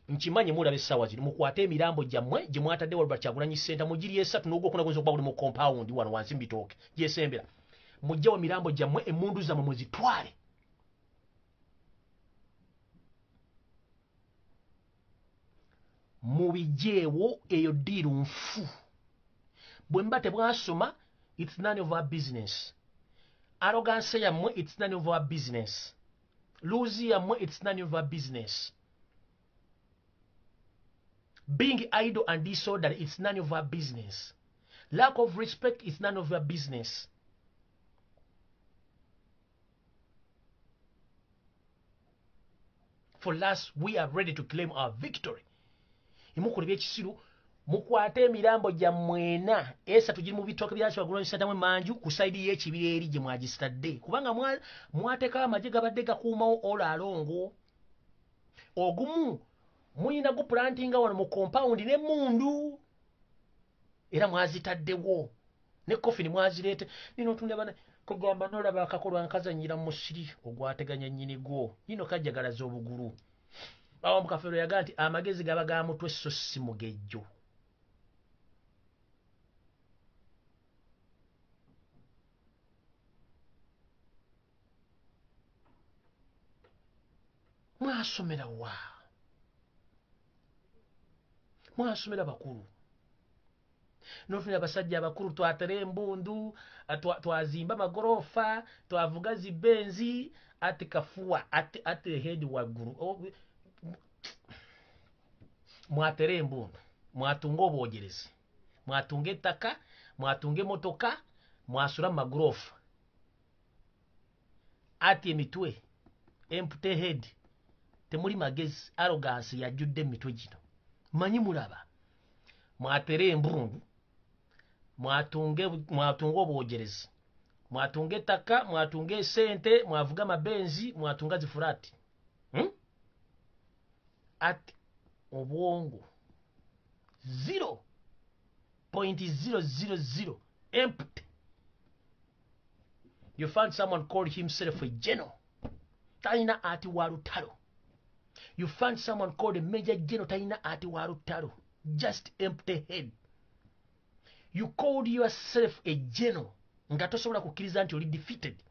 A: nkimanyi mulaba essaawa zino mukwate emirambo gyammwe gye mwatadde wa Robert Kyagulanyi Ssentamu mugiri esatu n'ogwokuna guyinza okuba guli mu compound wano wansi mu bitooke gyesembera mugjawo emirambo gyammwe emmundu zammwe muzitwale mubijeewo eyo ddiiru nfu bwe mba tebwasoma it's none of our business arrogance yammwe it's none of our business luzi yammwe it's none of our business being idle and disorderly it's none of our business lack of respect is none of our business for us we are ready to claim our victory imukuli byekisiru mukwate emirambo gya mwena esatu giri mu bitooke bya Kyagulanyi Ssentamu manju ku saidi y'ekibira eri gye mwagistadde kubanga mwateka amagye gabadde gakuumawo olaalongo ogumu muyina guplantinga wano mu compound n'emmundu era mwazitaddewo ne coffin mwazireete nino tundabana kugamba n'olaba akakolwa nkazanyira mu musiri ogwateganya nnyini gwo yino kajjagalaza obugulu awo mukafeero yagaa nti amagezi gaba ga mutwe so si mugejjo mwasomera wa mwasomera bakulu nofunira abasajja abakulu twatera embundu twazimba amagorofa twavuga zibenzi ate kafuwa ate head waggulu mwatera embundu mwatunga obwogerezi mwatunga ettaka mwatunga emotoka mwasula magorofa ate emitwe empty head temuli magezi arrogance yajjudde emitwe gino manyi mulaba mwatera embundu mwatunga obwogerezi mwatunga ettaka mwatunga esente mwavuga mabenzi mwatunga zifurati ati obwongo 0.000 empty. You find someone called himself a general taina ati warutalo. You find someone called a major general taina ati warutalo. Just empty head. You called yourself a general nga tosobola kukkiriza nti oli defeated.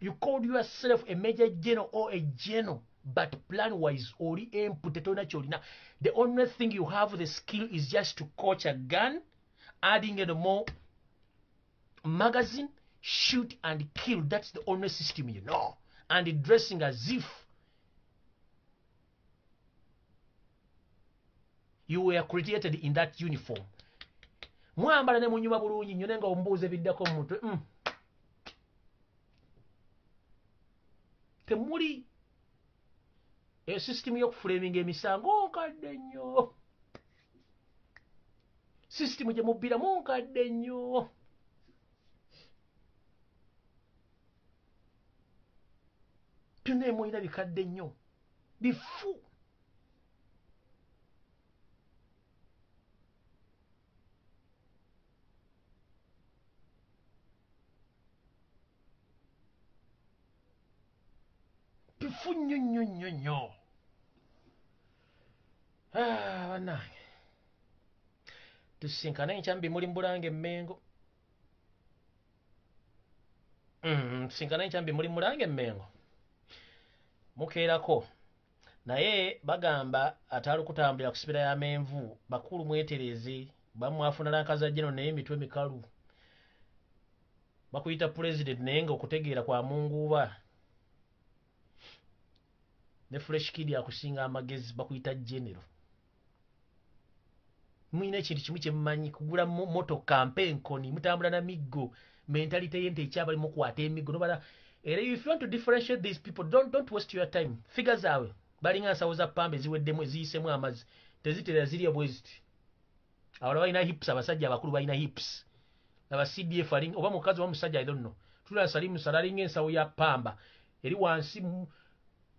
A: You called yourself a major general or a general, but plan-wise oli empty tolina kyolina. The only thing you have the skill is just to coach a gun, adding in more magazine, shoot and kill. That's the only system you know. And dressing as if you were created in that uniform. Mwambala ne munyuma bulungi nnyo nenga ombuuze biddako mu mutwe. Temuli system y'okuframing emisango nkadde nnyo. System gye mubbira mu nkadde nnyo. Byonna emulina bikadde nnyo. Bifu. Bifu nnyo nnyo nnyo nnyo. Bannange. Tusinkana enkyambi muli Mbulange Mmengo. Tusinkana enkyambi muli Mbulange Mmengo. Mukeerako. Naye bagamba atali kutambulira ku sibira ya Menvu bakulu mwetereze bamwafuna nakazajjeno naye emitwe mikalu. Bakuyita president naye nga okutegeera kwa munguuba. Ne fresh kid akusinga amagezi bakuyita general. Mwine ekintu kimu kye mmanyi kugula motoka mpenkoni mutambula na miggo mentality yente ekyabali mu kwata emiggo nobala era if you want to differentiate these people don't waste your time. Figures awe balinga nsawo za pambe ziweddemu eziyisemu amazi tezitera ziri obweziti awala balina hips abasajja abakulu balina hips aba CDF alinga oba mukazi wa musajja I don't know tula salimu salalinga ensawo ya pamba eri wansi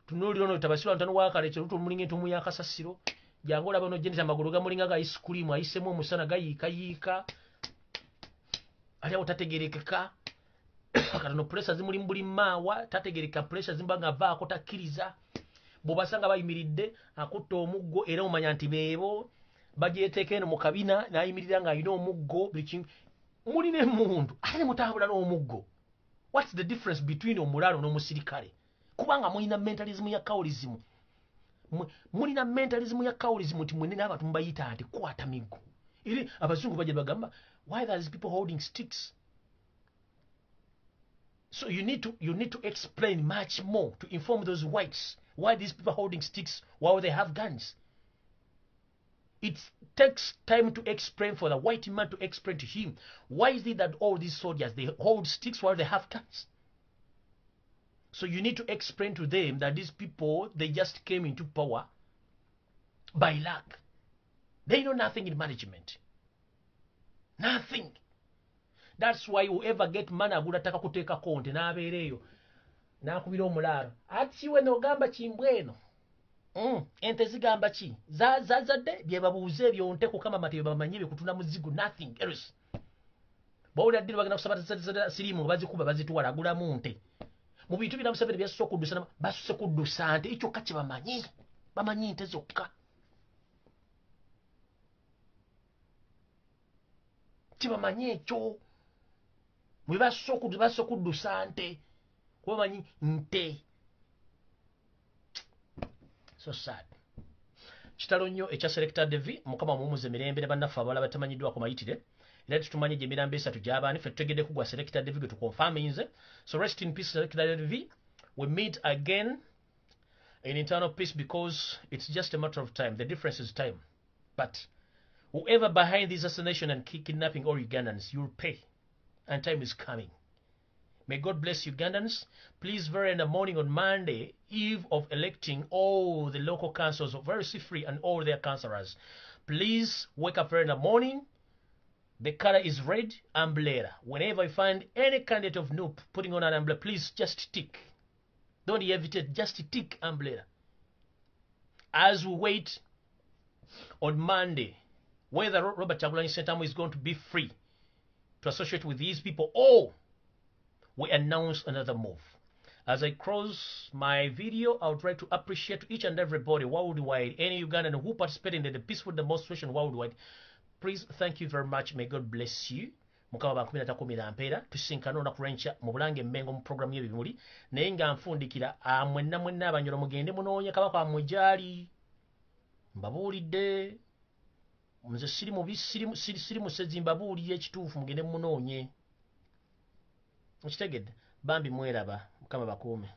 A: tunuliro no tabasira ntano wakale kyeruto mulinga ntumu ya kasasiro jangola bano jenisa amagulu gamulinga ga ice cream ayisemu omusana gayika ali otategerekeka katono pressure zimuli mbuli maawa tategereka pressure zimbanga vaako takiriza bobasanga bayimiridde akutta omuggo era omanya nti beebo bajetekeno mu kabina nayimirira nga ayina omuggo bikin muline emundu ate mutambula n'omuggo. What's the difference between omulalo n'omusirikale? Kubanga mulina mentalism ya kaulism. Mulina mentalism ya kaulism nti mwenena abantu mbayita ati kwata miggo. Ili abazungu baje bagamba why there is people holding sticks. So you need to explain much more to inform those whites why these people are holding sticks while they have guns. It takes time to explain for the white man to explain to him why is it that all these soldiers they hold sticks while they have guns. So you need to explain to them that these people they just came into power by luck. They know nothing in management. Nothing. That's why whoever get money agula taka kuteeka konte n'abeereyo n'akubira omulalo ati we n'ogamba kimbweno ente zigamba ki zazadde bye babuuze ebyo nte kukama mate bamanyi bye kutuna muzigo nothing else bawulira ddiri bagenda kusaba sirimu bazikuba bazitwala agulamu nte mu bintu bina Museveni byasose okuddusa basose kuddusa nte ekyo kaki bamanyi nte zokka kibamanyi ekyo mwe basose kuddusa nte kuba manyi nte So sad. Kitalo nnyo ekya Selector Devi mukama mumuze mirembe bannaffe abalala batamanyiddwa ku mayitire era tutumanyi gye mirambo esatu gy'abaani ffe tutegedde kugwa Selector Devi gwe tukonfaminze. So rest in peace Selector Devi. We meet again in internal peace because it's just a matter of time. The difference is time. But whoever behind this assassination and kidnapping all Ugandans, you'll pay. And time is coming. May God bless Ugandans. Please, very in the morning on Monday, eve of electing all the local councils of very free and all their councillors, please wake up very in the morning. The color is red, umbrella. Whenever you find any candidate of Noop putting on an umbrella, please just tick. Don't hesitate, just tick umbrella. As we wait on Monday, whether Robert Kyagulanyi Ssentamu is going to be free to associate with these people, or we announce another move. As I close my video, I would like to appreciate each and everybody worldwide, any Ugandan who participated in the peaceful demonstration worldwide. Please, thank you very much. May God bless you. Mukama bakumira takumira mpeera tusinkana olunaku lw'enkya mu Bulange Mmengo mu programu y'ebimuli naye nga nfundikira mwenna abanyolo mugende munoonya kabaka wammwe gy'ali. Mbabuulidde nze siri mubi siri musezi, mbabuulira ekituufu mugende munoonye. Okitegedde? Bambi mweraba. Mukama bakuume.